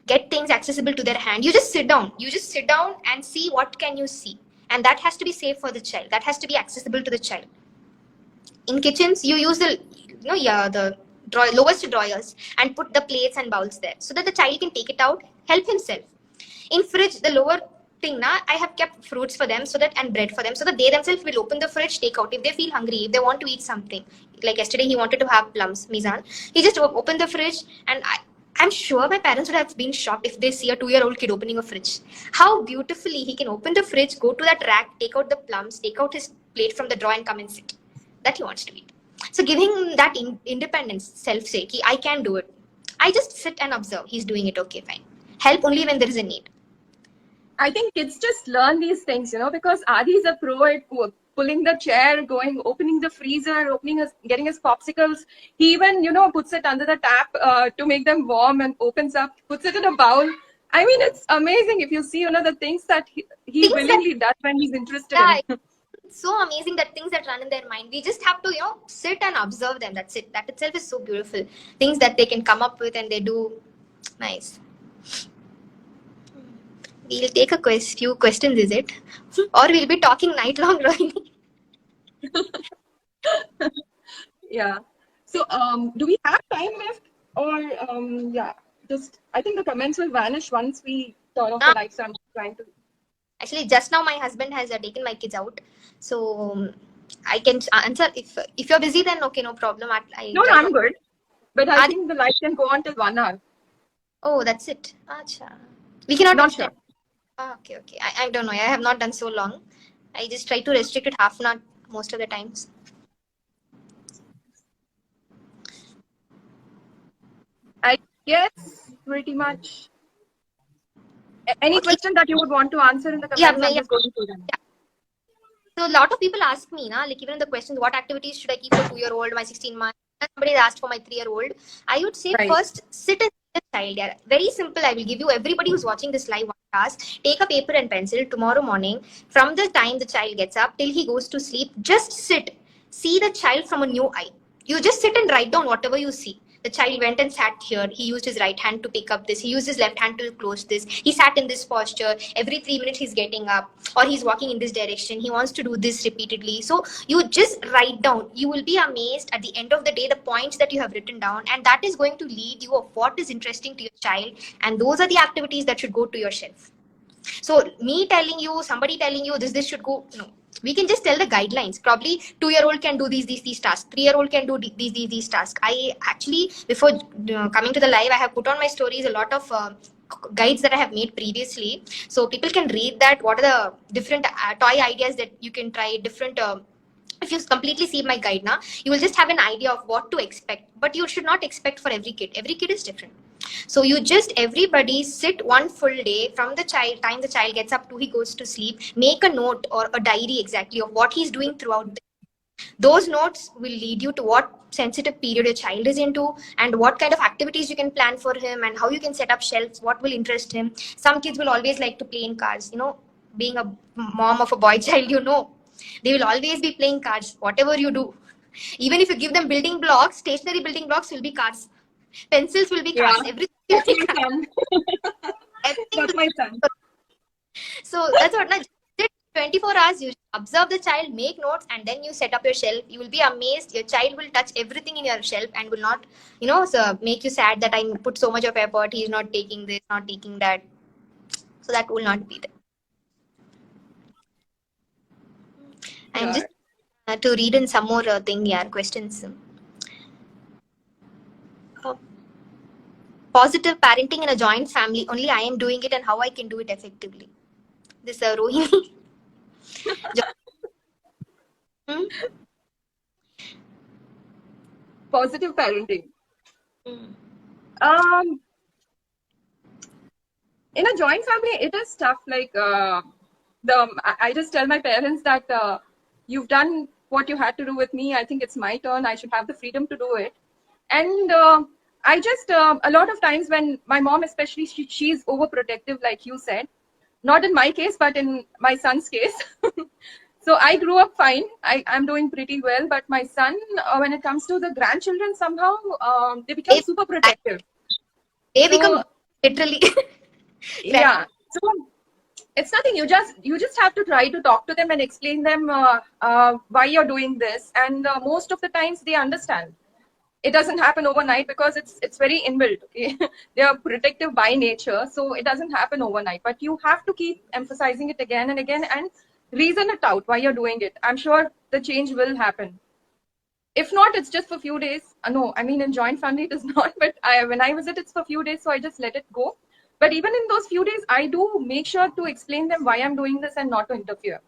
get things accessible to their hand. You just sit down and see what can you see. And that has to be safe for the child. That has to be accessible to the child. In kitchens, you use the lowest drawers and put the plates and bowls there so that the child can take it out, help himself. In fridge, the lower thing, I have kept fruits for them and bread for them so that they themselves will open the fridge, take out if they feel hungry, if they want to eat something. Like yesterday, he wanted to have plums, Mizan. He just opened the fridge, and I'm sure my parents would have been shocked if they see a 2-year-old kid opening a fridge. How beautifully he can open the fridge, go to that rack, take out the plums, take out his plate from the drawer and come and sit. That he wants to eat. So giving him that independence, self-sake, I can do it. I just sit and observe. He's doing it, okay, fine. Help only when there is a need. I think kids just learn these things, because Adi is a pro at pulling the chair, opening the freezer, getting his popsicles. He even, puts it under the tap to make them warm and opens up, puts it in a bowl. I mean, it's amazing if you see, the things that he willingly does when he's interested in. It's so amazing that things that run in their mind. We just have to, sit and observe them. That's it. That itself is so beautiful. Things that they can come up with and they do. Nice. We'll take a few questions, is it? Or we'll be talking night long, Rohini. Yeah. So, do we have time left? Or, yeah. just, I think the comments will vanish once we turn off Ah, the lights. So I'm trying to. actually, just now my husband has taken my kids out, so I can answer. If you're busy, then okay, no problem. I'll No, no, try to. I'm good. But I Ah, think the light can go on till 1 hour. oh, that's it. Acha. We cannot Not extend. sure. Ah, okay, okay. I don't know. I have not done so long. I just try to restrict it half an hour most of the times. I guess pretty much. Any Okay. question that you would want to answer in the Yeah, comments, I'm yeah. just going through them. So a lot of people ask me, na, like even in the questions, what activities should I keep for 2-year-old, my 16 months? And somebody has asked for my 3-year-old. I would say Right. first sit and see the child. Yeah. Very simple. I will give you everybody who's watching this live one task. Take a paper and pencil tomorrow morning. From the time the child gets up till he goes to sleep, just sit. See the child from a new eye. You just sit and write down whatever you see. The child went and sat here. He used his right hand to pick up this. He used his left hand to close this. He sat in this posture. Every 3 minutes he's getting up, or he's walking in this direction. He wants to do this repeatedly. So you just write down. You will be amazed at the end of the day the points that you have written down, and that is going to lead you of what is interesting to your child. And those are the activities that should go to your shelf. So me telling you, somebody telling you this should go, no. We can just tell the guidelines. Probably 2-year-old can do these tasks. 3-year-old can do these tasks. I actually, before coming to the live, I have put on my stories a lot of guides that I have made previously. So people can read that. What are the different toy ideas that you can try? Different. If you completely see my guide now, you will just have an idea of what to expect. But you should not expect for every kid. Every kid is different. So you just everybody sit one full day from the child time the child gets up to he goes to sleep. Make a note or a diary exactly of what he's doing throughout. Those notes will lead you to what sensitive period your child is into and what kind of activities you can plan for him and how you can set up shelves. What will interest him? Some kids will always like to play in cars. You know, being a mom of a boy child, you know, they will always be playing cards. Whatever you do, even if you give them building blocks, stationary building blocks will be cars. Pencils will be Yeah, cars. Everything will that's be my cars. son. Everything That's will my son. so that's what now 24 hours you observe the child, make notes, and then you set up your shelf. You will be amazed. Your child will touch everything in your shelf and will not, so make you sad that I put so much of effort. He's not taking this, not taking that. So that will not be there. And Yeah. just to read in some more thing, yeah, questions. Uh, Positive parenting in a joint family. Only I am doing it, and how I can do it effectively. This Rohini. Hmm? Positive parenting. Hmm. Um, in a joint family, it is tough. Like I just tell my parents that you've done what you had to do with me. I think it's my turn. I should have the freedom to do it. And I just a lot of times when my mom, especially, she's overprotective, like you said. Not in my case, but in my son's case. So I grew up fine. I'm doing pretty well. But my son, when it comes to the grandchildren, somehow they become They, super protective. they So become literally. yeah. So it's nothing. You just have to try to talk to them and explain them why you're doing this. And most of the times they understand. It doesn't happen overnight because it's very inbuilt. Okay? They are protective by nature, so it doesn't happen overnight. But you have to keep emphasizing it again and again and reason it out why you're doing it. I'm sure the change will happen. If not, it's just for few days. No, I mean in joint family it is not. But when I visit, it's for few days, so I just let it go. But even in those few days, I do make sure to explain them why I'm doing this and not to interfere.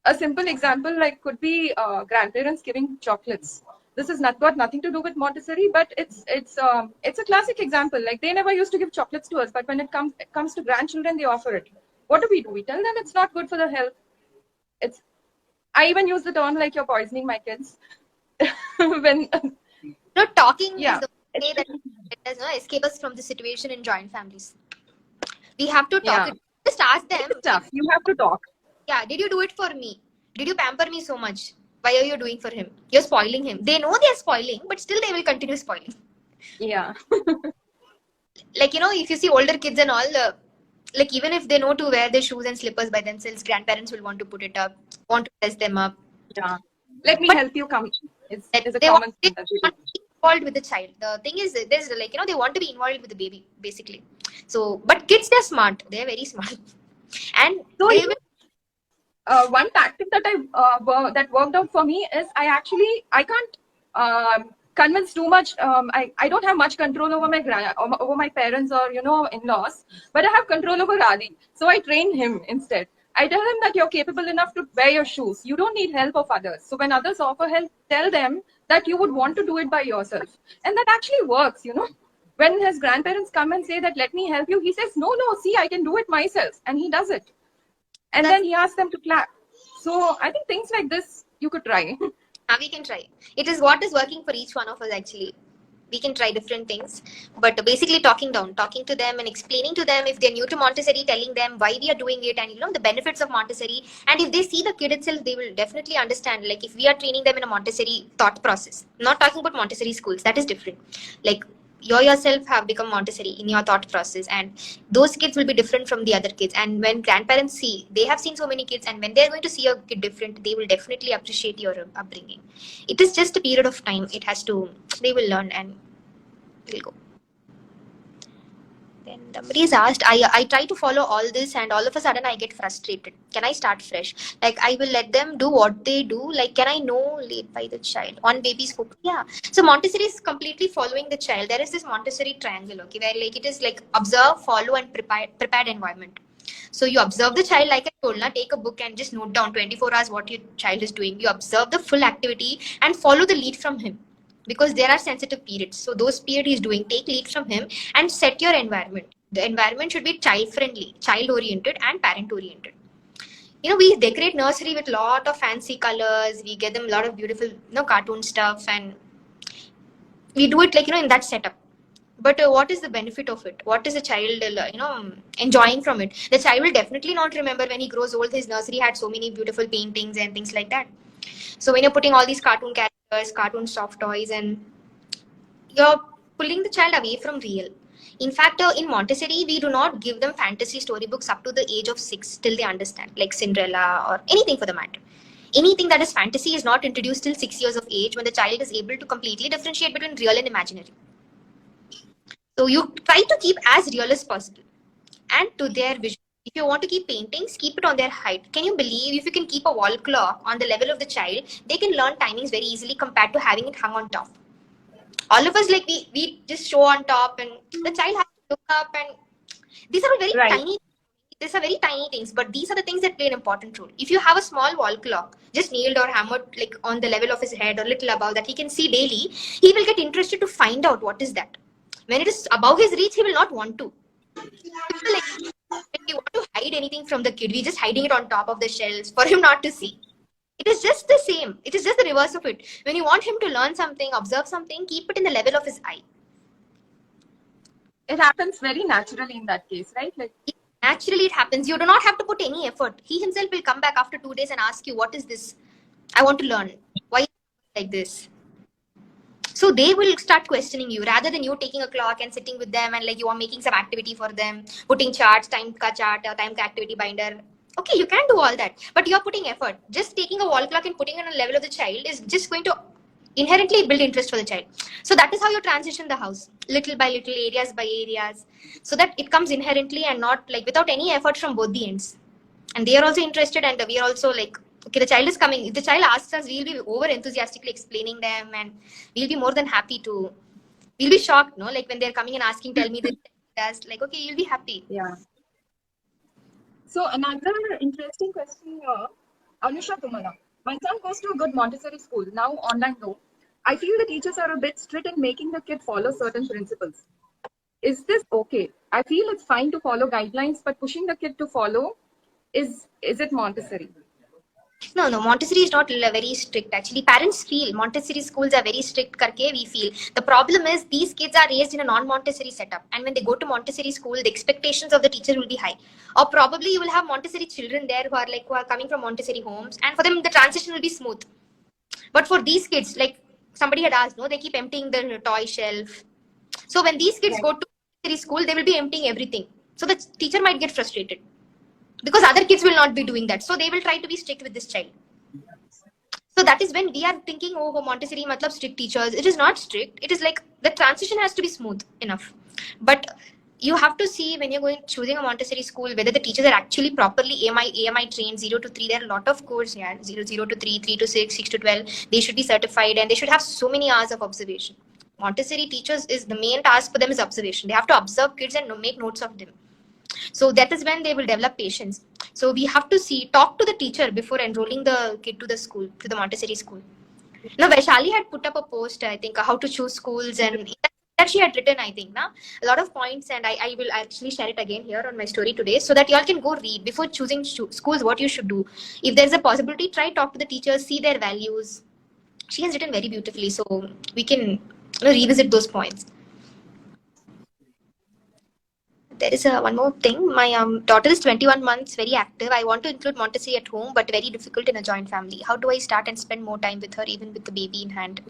A simple example like could be grandparents giving chocolates. This is not got nothing to do with Montessori, but it's a classic example. Like they never used to give chocolates to us, but when it comes to grandchildren, they offer it. What do? We tell them it's not good for the health. It's I even use the term like you're poisoning my kids. When Talking is yeah, the way that does not escape us from the situation in joint families. We have to talk yeah, it. Just ask them, it's tough. You have to talk. yeah, did you do it for me? Did you pamper me so much? Why are you doing for him? You're spoiling him. They know they're spoiling, but still they will continue spoiling. Yeah, Like, if you see older kids and all, like even if they know to wear their shoes and slippers by themselves, grandparents will want to put it up, want to dress them up. yeah. Let me But help you come. It's a they want common thing that we do. involved with the child. The thing is, there's like, they want to be involved with the baby, basically. So, but kids, they're smart. They're very smart. And So they will. one tactic that that worked out for me is I can't convince too much. I don't have much control over over my parents or in-laws, but I have control over Adi. So I train him instead. I tell him that you're capable enough to wear your shoes. You don't need help of others. So when others offer help, tell them that you would want to do it by yourself, and that actually works. When his grandparents come and say that let me help you, he says no, see, I can do it myself, and he does it. And then he asked them to clap. So I think things like this you could try. We can try. It is what is working for each one of us, actually. We can try different things, but basically talking to them and explaining to them if they're new to Montessori, telling them why we are doing it and the benefits of Montessori. And if they see the kid itself, they will definitely understand. Like if we are training them in a Montessori thought process, not talking about Montessori schools, that is different. Like you yourself have become Montessori in your thought process, and those kids will be different from the other kids. And when grandparents see, they have seen so many kids, and when they're going to see a kid different, they will definitely appreciate your upbringing. It is just a period of time. They will learn and will go. Then somebody is asked, I try to follow all this and all of a sudden I get frustrated. Can I start fresh? Like I will let them do what they do. Like, can I know led by the child on baby's focus? Yeah. So Montessori is completely following the child. There is this Montessori triangle, okay, where like it is like observe, follow, and prepared environment. So you observe the child, like I told, take a book and just note down 24 hours what your child is doing. You observe the full activity and follow the lead from him. Because there are sensitive periods. So those periods he's doing, take lead from him and set your environment. The environment should be child friendly, child oriented and parent oriented. We decorate nursery with a lot of fancy colors. We get them a lot of beautiful, cartoon stuff, and we do it like, in that setup. But what is the benefit of it? What is the child, enjoying from it? The child will definitely not remember when he grows old. His nursery had so many beautiful paintings and things like that. So when you're putting all these cartoon characters, cartoon soft toys, and you're pulling the child away from real. In fact, in Montessori, we do not give them fantasy storybooks up to the age of 6 till they understand, like Cinderella or anything for the matter. Anything that is fantasy is not introduced till 6 years of age, when the child is able to completely differentiate between real and imaginary. So you try to keep as real as possible and to their vision. If you want to keep paintings, keep it on their height. Can you believe if you can keep a wall clock on the level of the child, they can learn timings very easily compared to having it hung on top. All of us, like we just show on top, and the child has to look up, and these are very tiny. These are very tiny things, but these are the things that play an important role. If you have a small wall clock, just nailed or hammered like on the level of his head or little above, that he can see daily, he will get interested to find out what is that. When it is above his reach, he will not want to. Like, if we want to hide anything from the kid, we're just hiding it on top of the shelves for him not to see. It is just the same. It is just the reverse of it. When you want him to learn something, observe something, keep it in the level of his eye. It happens very naturally in that case, right? Like naturally it happens. You do not have to put any effort. He himself will come back after 2 days and ask you, what is this? I want to learn. Why like this? So they will start questioning you rather than you taking a clock and sitting with them and like you are making some activity for them, putting charts, time ka chart, time ka activity binder. Okay, you can do all that, but you're putting effort. Just taking a wall clock and putting it on a level of the child is just going to inherently build interest for the child. So that is how you transition the house, little by little, areas by areas, so that it comes inherently and not like without any effort from both the ends. And they are also interested, and we are also like, okay, the child is coming. If the child asks us, we'll be over enthusiastically explaining them, and we'll be more than happy to. We'll be shocked, no? Like when they're coming and asking, tell me this, like, okay, you'll be happy. Yeah. So another interesting question here, Anusha Tumala. My son goes to a good Montessori school, now online though. I feel the teachers are a bit strict in making the kid follow certain principles. Is this okay? I feel it's fine to follow guidelines, but pushing the kid to follow, is it Montessori? No, Montessori is not very strict. Actually, parents feel Montessori schools are very strict. Karke we feel the problem is these kids are raised in a non-Montessori setup, and when they go to Montessori school, the expectations of the teacher will be high. Or probably you will have Montessori children there who are coming from Montessori homes, and for them the transition will be smooth. But for these kids, like somebody had asked, no, they keep emptying the toy shelf. So when these kids go to Montessori school, they will be emptying everything. So the teacher might get frustrated, because other kids will not be doing that. So they will try to be strict with this child. So that is when we are thinking, oh, Montessori matlab strict teachers. It is not strict. It is like the transition has to be smooth enough. But you have to see when you're going choosing a Montessori school whether the teachers are actually properly AMI trained 0 to 3. There are a lot of courses, yeah, 0 to 3, 3 to 6, 6 to 12. They should be certified and they should have so many hours of observation. Montessori teachers is the main task for them is observation. They have to observe kids and make notes of them. So that is when they will develop patience. So we have to talk to the teacher before enrolling the kid to the school, to the Montessori school. Now, Vaishali had put up a post, I think, how to choose schools, and that she had written, I think, now a lot of points, and I will actually share it again here on my story today, so that y'all can go read before choosing schools what you should do. If there's a possibility, try talk to the teachers, see their values. She has written very beautifully, so we can revisit those points. There is one more thing. My daughter is 21 months, very active. I want to include Montessori at home, but very difficult in a joint family. How do I start and spend more time with her, even with the baby in hand?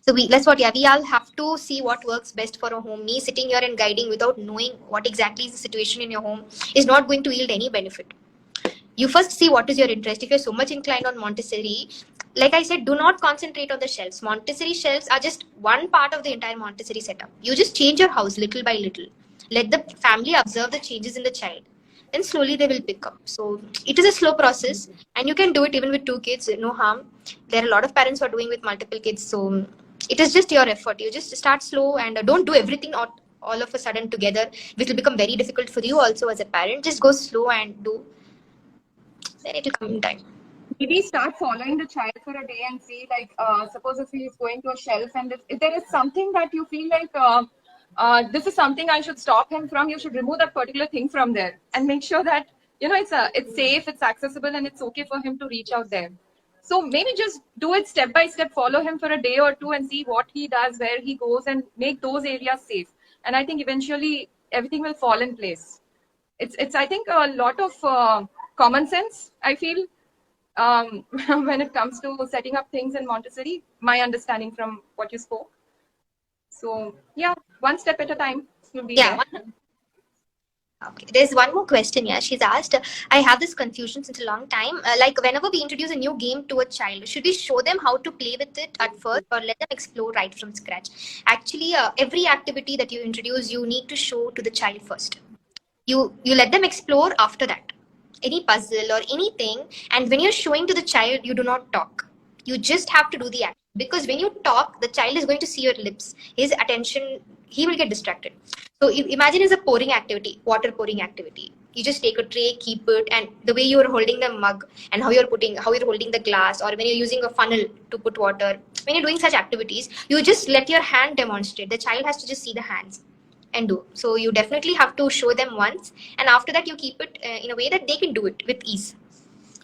So we all have to see what works best for a home. Me sitting here and guiding without knowing what exactly is the situation in your home is not going to yield any benefit. You first see what is your interest. If you're so much inclined on Montessori, like I said, do not concentrate on the shelves. Montessori shelves are just one part of the entire Montessori setup. You just change your house little by little. Let the family observe the changes in the child. Then slowly they will pick up. So it is a slow process, and you can do it even with 2 kids, no harm. There are a lot of parents who are doing with multiple kids. So it is just your effort. You just start slow and don't do everything all of a sudden together, which will become very difficult for you also as a parent. Just go slow and do. Then it will come in time. Maybe start following the child for a day and see, like, suppose if he is going to a shelf and if there is something that you feel like this is something I should stop him from, you should remove that particular thing from there and make sure that, it's safe, it's accessible, and it's okay for him to reach out there. So maybe just do it step by step, follow him for a day or two and see what he does, where he goes, and make those areas safe. And I think eventually everything will fall in place. It's I think a lot of common sense, I feel, when it comes to setting up things in Montessori, my understanding from what you spoke. So yeah, one step at a time will be there. Okay, there's one more question. Yeah, she's asked, I have this confusion since a long time. Like whenever we introduce a new game to a child, should we show them how to play with it at first or let them explore right from scratch? Actually, every activity that you introduce, you need to show to the child first. You let them explore after that. Any puzzle or anything. And when you're showing to the child, you do not talk. You just have to do the action. Because when you talk, the child is going to see your lips. His attention, he will get distracted. So imagine it's a pouring activity, water pouring activity. You just take a tray, keep it, and the way you're holding the mug and how you're holding the glass, or when you're using a funnel to put water, when you're doing such activities, you just let your hand demonstrate. The child has to just see the hands and do. So you definitely have to show them once, and after that you keep it in a way that they can do it with ease.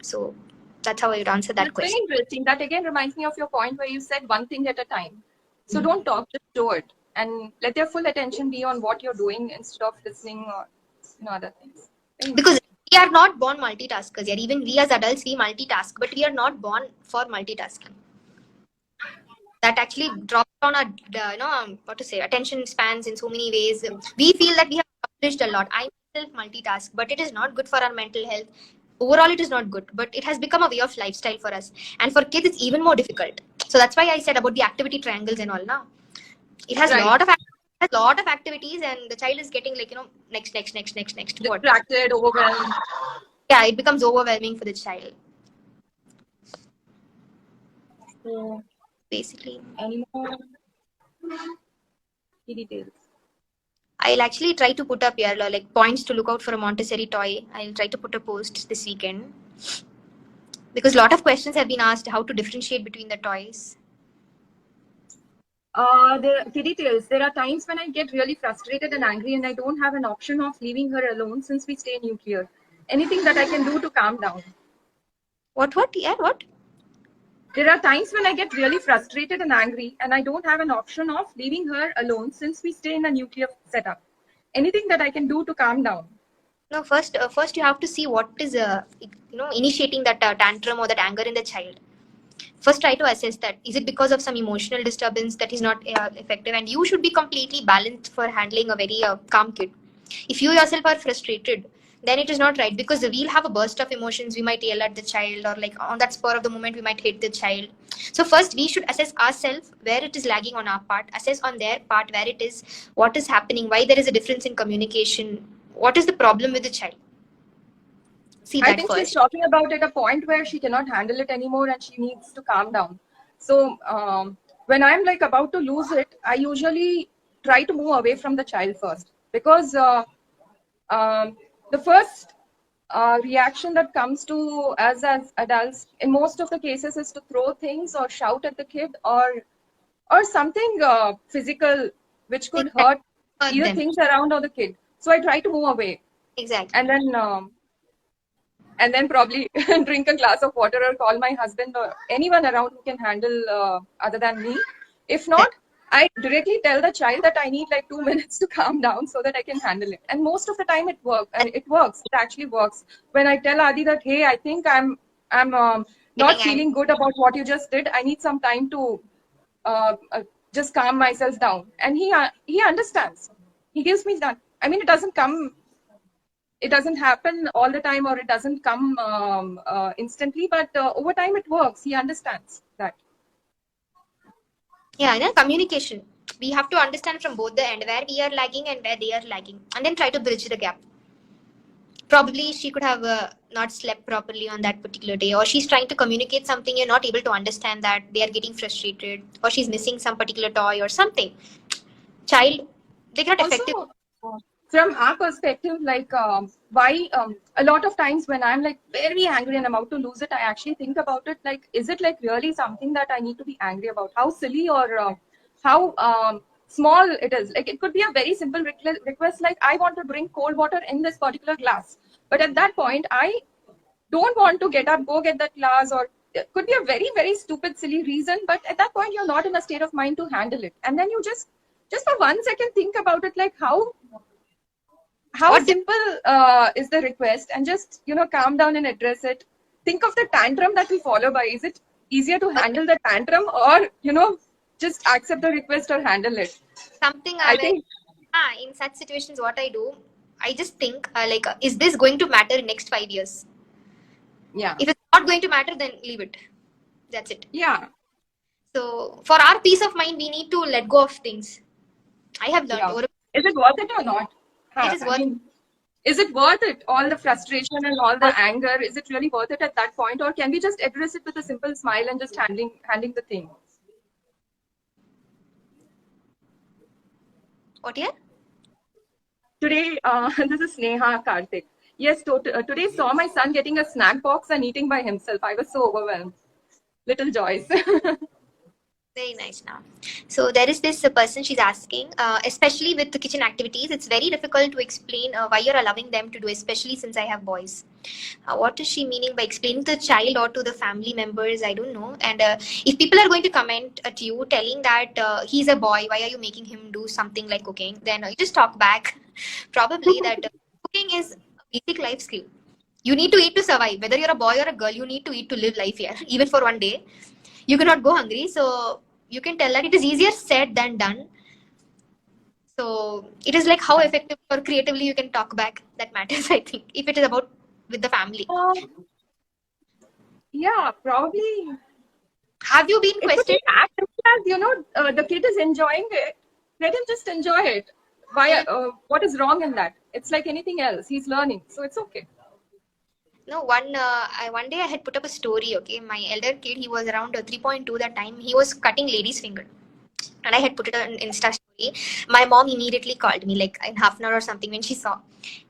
So that's how I would answer that question. Very interesting. That again reminds me of your point where you said one thing at a time. So don't talk, just do it, and let their full attention be on what you're doing instead of listening or other things. Because we are not born multitaskers. Yeah, even we as adults, we multitask, but we are not born for multitasking. That actually drops on our attention spans in so many ways. We feel that we have accomplished a lot. I myself multitask, but it is not good for our mental health. Overall, it is not good, but it has become a way of lifestyle for us. And for kids, it's even more difficult. So that's why I said about the activity triangles and all. Now, it has a lot of activities, and the child is getting next. Distracted, overwhelmed. Yeah, it becomes overwhelming for the child. So basically, any more details? I'll actually try to put up here like points to look out for a Montessori toy. I'll try to put a post this weekend because a lot of questions have been asked how to differentiate between the toys. Details. There are times when I get really frustrated and angry and I don't have an option of leaving her alone since we stay nuclear. Anything that I can do to calm down? What? Yeah, what? There are times when I get really frustrated and angry and I don't have an option of leaving her alone since we stay in a nuclear setup. Anything that I can do to calm down? No, first you have to see what is initiating that tantrum or that anger in the child. First, try to assess that. Is it because of some emotional disturbance that is not effective? And you should be completely balanced for handling a very calm kid. If you yourself are frustrated, then it is not right, because we'll have a burst of emotions. We might yell at the child, or like on that spur of the moment we might hit the child. So first we should assess ourselves where it is lagging on our part, assess on their part where it is, what is happening, why there is a difference in communication, what is the problem with the child. See I that think she's first. talking about at a point where she cannot handle it anymore and she needs to calm down. So when I'm like about to lose it, I usually try to move away from the child first, because the first reaction that comes to us as adults in most of the cases is to throw things or shout at the kid, or something physical which could hurt either Them. things around or the kid. So I try to move away, Exactly. and then probably drink a glass of water or call my husband or anyone around who can handle other than me. If not, I directly tell the child that I need like 2 minutes to calm down so that I can handle it. And most of the time it works. It works. It actually works. When I tell Adi that, hey, I think I'm not Getting feeling good about what you just did. I need some time to just calm myself down. And he understands. He gives me that. I mean, it doesn't happen all the time, or it doesn't come instantly, but over time it works. He understands that. Yeah, and communication. We have to understand from both the end where we are lagging and where they are lagging, and then try to bridge the gap. Probably she could have not slept properly on that particular day, or she's trying to communicate something, you're not able to understand that, they are getting frustrated, or she's missing some particular toy or something. Child, they get affected. Also, from our perspective, like why a lot of times when I'm like very angry and about to lose it, I actually think about it like, is it like really something that I need to be angry about? How silly or how small it is. Like it could be a very simple request, like I want to drink cold water in this particular glass. But at that point, I don't want to get up, go get that glass, or it could be a very, very stupid, silly reason. But at that point, you're not in a state of mind to handle it. And then you just for 1 second think about it, like how simple is the request, and just calm down and address it. Think of the tantrum that will follow by. Is it easier to handle the tantrum, or just accept the request or handle it? Something I think in such situations, what I do, I just think is this going to matter in next 5 years? Yeah. If it's not going to matter, then leave it. That's it. Yeah. So for our peace of mind, we need to let go of things. I have learned. Yeah. Is it worth it or not? It is worth. Is it worth it? All the frustration and all the anger, is it really worth it at that point, or can we just address it with a simple smile and just handling the thing? What here? Today, this is Sneha Karthik. Yes, today saw my son getting a snack box and eating by himself. I was so overwhelmed. Little joys. Very nice now. So there is this person, she's asking, especially with the kitchen activities, it's very difficult to explain why you're allowing them to do, especially since I have boys. What is she meaning by explaining to the child or to the family members? I don't know. And if people are going to comment at you telling that he's a boy, why are you making him do something like cooking? Then you just talk back. Probably that cooking is a basic life skill. You need to eat to survive. Whether you're a boy or a girl, you need to eat to live life here, even for one day. You cannot go hungry. So you can tell that it is easier said than done. So it is like how effective or creatively you can talk back that matters, I think, if it is about with the family. Yeah, probably. Have you been questioned? The kid is enjoying it. Let him just enjoy it. Why? What is wrong in that? It's like anything else. He's learning, so it's okay. No, one day I had put up a story. Okay, my elder kid, he was around 3.2 that time. He was cutting lady's finger, and I had put it on Insta story. My mom immediately called me like in half an hour or something when she saw,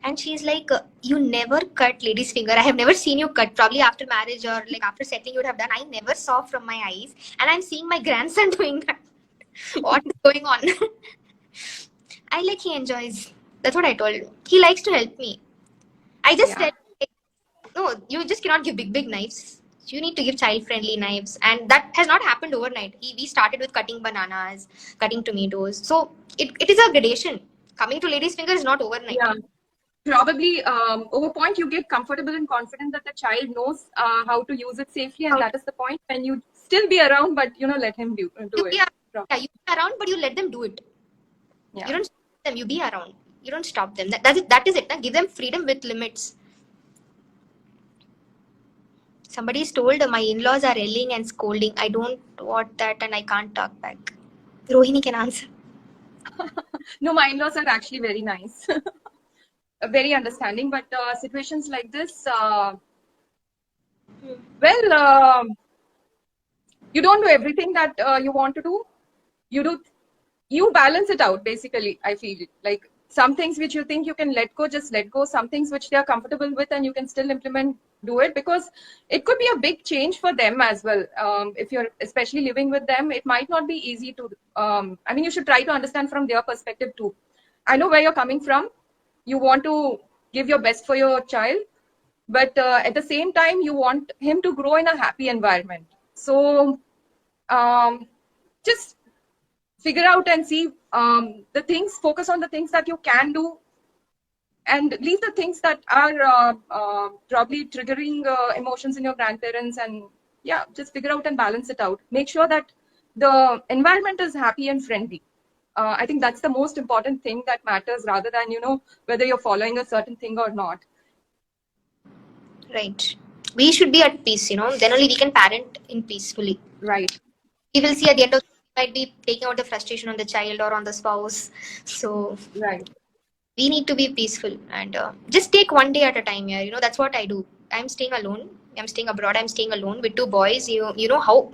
and she's like, "You never cut lady's finger. I have never seen you cut. Probably after marriage or like after settling, you would have done. I never saw from my eyes, and I'm seeing my grandson doing that. What is going on?" I like he enjoys. That's what I told him. He likes to help me. I just said, no, you just cannot give big knives. You need to give child-friendly knives, and that has not happened overnight. We started with cutting bananas, cutting tomatoes. So it is a gradation. Coming to lady's finger is not overnight. Yeah. Probably over point you get comfortable and confident that the child knows how to use it safely, and that is the point when you still be around, but let him do it. You be around, but you let them do it. Yeah. You don't stop them. You be around. You don't stop them. That is it. Give them freedom with limits. Somebody's told my in-laws are yelling and scolding. I don't want that and I can't talk back. Rohini can answer. No, my in-laws are actually very nice. Very understanding, but situations like this, you don't do everything that you want to do. You balance it out, basically. I feel it. Like some things which you think you can let go, just let go. Some things which they are comfortable with and you can still implement, do it, because it could be a big change for them as well. If you're especially living with them, it might not be easy to, I mean, you should try to understand from their perspective too. I know where you're coming from. You want to give your best for your child, but at the same time, you want him to grow in a happy environment. So just figure out and see the things, focus on the things that you can do, and leave the things that are probably triggering emotions in your grandparents. And yeah, just figure out and balance it out. Make sure that the environment is happy and friendly. I think that's the most important thing that matters, rather than, whether you're following a certain thing or not. Right. We should be at peace, then only we can parent in peacefully. Right. We will see at the end of the day, might be taking out the frustration on the child or on the spouse. So right. We need to be peaceful and just take one day at a time here. That's what I do. I'm staying alone. I'm staying abroad. I'm staying alone with two boys. You know how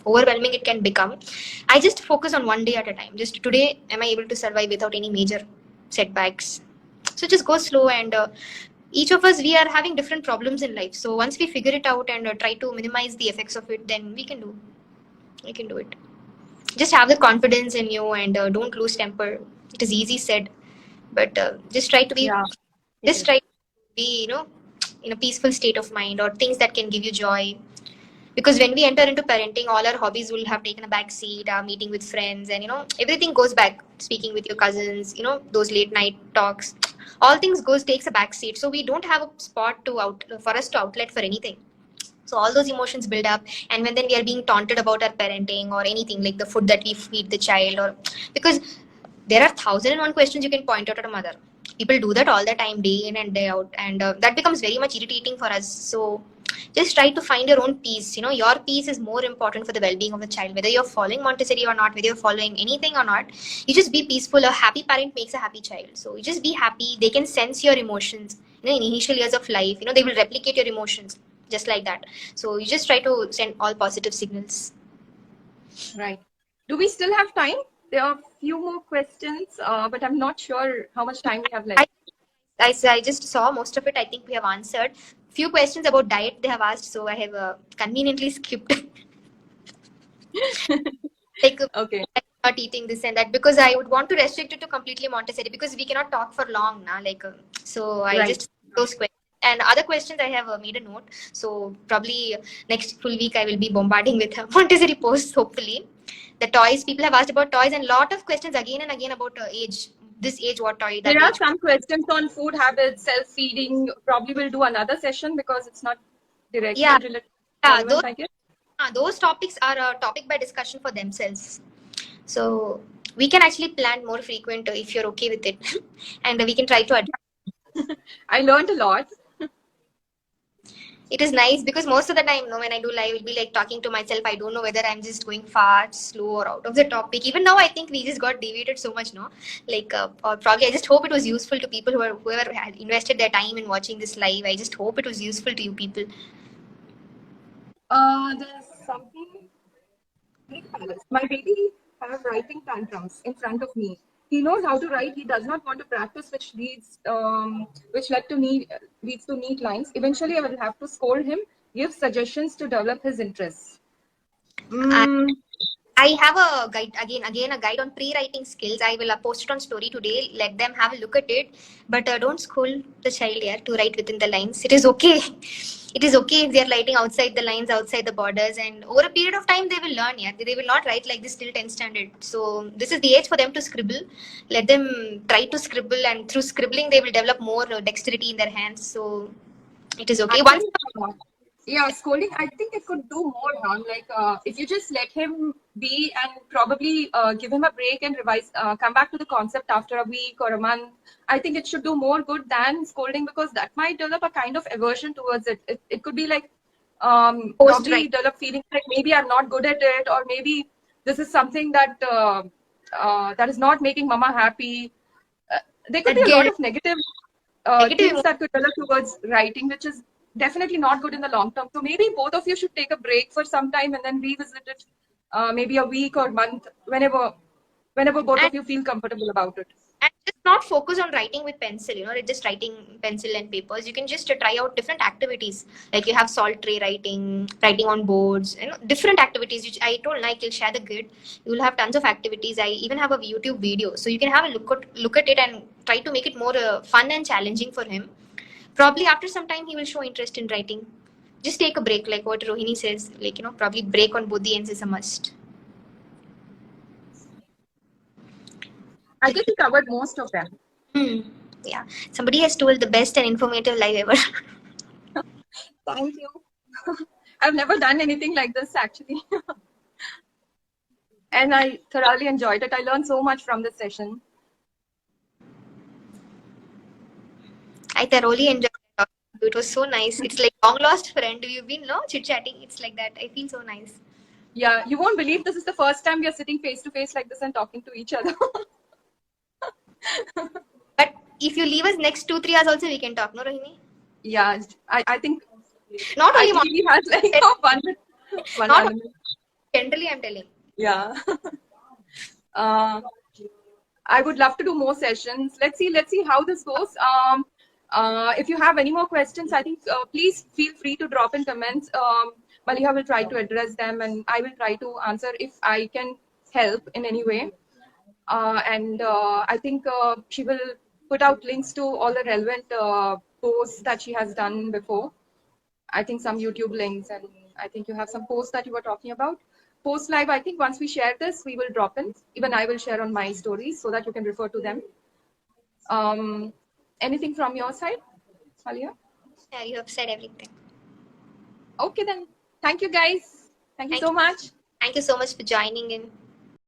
overwhelming it can become. I just focus on one day at a time. Just today, am I able to survive without any major setbacks? So just go slow, and each of us, we are having different problems in life. So once we figure it out and try to minimize the effects of it, then we can do it. Just have the confidence in you and don't lose temper. It is easy said, but just try to be try to be in a peaceful state of mind, or things that can give you joy. Because when we enter into parenting, all our hobbies will have taken a back seat, our meeting with friends, and everything goes back. Speaking with your cousins, those late night talks, all things takes a back seat. So we don't have a spot for us to outlet for anything. So all those emotions build up, and when then we are being taunted about our parenting or anything, like the food that we feed the child, or because there are 1,001 questions you can point out at a mother. People do that all the time, day in and day out, and that becomes very much irritating for us. So just try to find your own peace. Your peace is more important for the well-being of the child, whether you're following Montessori or not, whether you're following anything or not. You just be peaceful. A happy parent makes a happy child. So you just be happy. They can sense your emotions. In initial years of life, they will replicate your emotions just like that. So you just try to send all positive signals. Right. Do we still have time? There are a few more questions, but I'm not sure how much time we have left. I just saw most of it. I think we have answered. Few questions about diet they have asked, so I have conveniently skipped. Okay. I'm not eating this and that, because I would want to restrict it to completely Montessori, because we cannot talk for long now. So I just those questions. And other questions I have made a note. So probably next full week I will be bombarding with Montessori posts, hopefully. The toys, people have asked about toys, and lot of questions again and again about age. This age, what toy? There are some questions on food habits, self-feeding. Probably we'll do another session because it's not directly related. Those topics are a topic by discussion for themselves. So we can actually plan more frequent if you're okay with it, and we can try to adapt. I learned a lot. It is nice because most of the time, when I do live, I'll be like talking to myself. I don't know whether I'm just going fast, slow, or out of the topic. Even now, I think we just got deviated so much, no? Or probably I just hope it was useful to people whoever had invested their time in watching this live. I just hope it was useful to you people. There's something. My baby has writing tantrums in front of me. He knows how to write. He does not want to practice, which leads to neat lines. Eventually, I will have to scold him, give suggestions to develop his interests. I have a guide again a guide on pre-writing skills. I will post it on story today. Let them have a look at it, but don't scold the child here to write within the lines. It is okay. It is okay if they are writing outside the lines, outside the borders, and over a period of time they will learn. Yeah, they will not write like this till 10th standard. So this is the age for them to scribble. Let them try to scribble, and through scribbling they will develop more dexterity in their hands. So it is okay. Yeah, scolding, I think it could do more harm. Like, if you just let him be and probably give him a break and revise, come back to the concept after a week or a month, I think it should do more good than scolding, because that might develop a kind of aversion towards it. It could be like, Post probably right. develop feelings like maybe I'm not good at it, or maybe this is something that that is not making mama happy. Uh, there could be That a lot guilt, of negative negative things that could develop towards writing, which is definitely not good in the long term. So maybe both of you should take a break for some time and then revisit it, maybe a week or month, whenever both and of you feel comfortable about it. and just not focus on writing with pencil, just writing pencil and papers. You can just try out different activities, like you have salt tray writing, writing on boards, different activities which I told Nike will share the grid. You will have tons of activities. I even have a YouTube video, so you can have a look at it and try to make it more fun and challenging for him. Probably after some time he will show interest in writing. Just take a break, like what Rohini says, like probably break on both the ends is a must. I guess we covered most of them. Hmm. Yeah, somebody has told the best and informative live ever. Thank you. I've never done anything like this actually. And I thoroughly enjoyed it. I learned so much from this session. I thoroughly enjoyed talking to you. It was so nice. It's like long lost friend. We've been chit chatting. It's like that. I feel so nice. Yeah, you won't believe this is the first time we are sitting face to face like this and talking to each other. But if you leave us next 2-3 hours also, we can talk. No, Rohini? Yeah, I think Not only one. ITV has like a one Not element. generally, I'm telling. Yeah. uh, I would love to do more sessions. Let's see how this goes. If you have any more questions, I think please feel free to drop in comments. Maliha will try to address them, and I will try to answer if I can help in any way. And I think she will put out links to all the relevant posts that she has done before. I think some YouTube links, and I think you have some posts that you were talking about. Post live, I think once we share this, we will drop in. Even I will share on my stories so that you can refer to them. Anything from your side, Maliha? Yeah, you have said everything. Okay, then. Thank you, guys. Thank you so much. Thank you so much for joining in.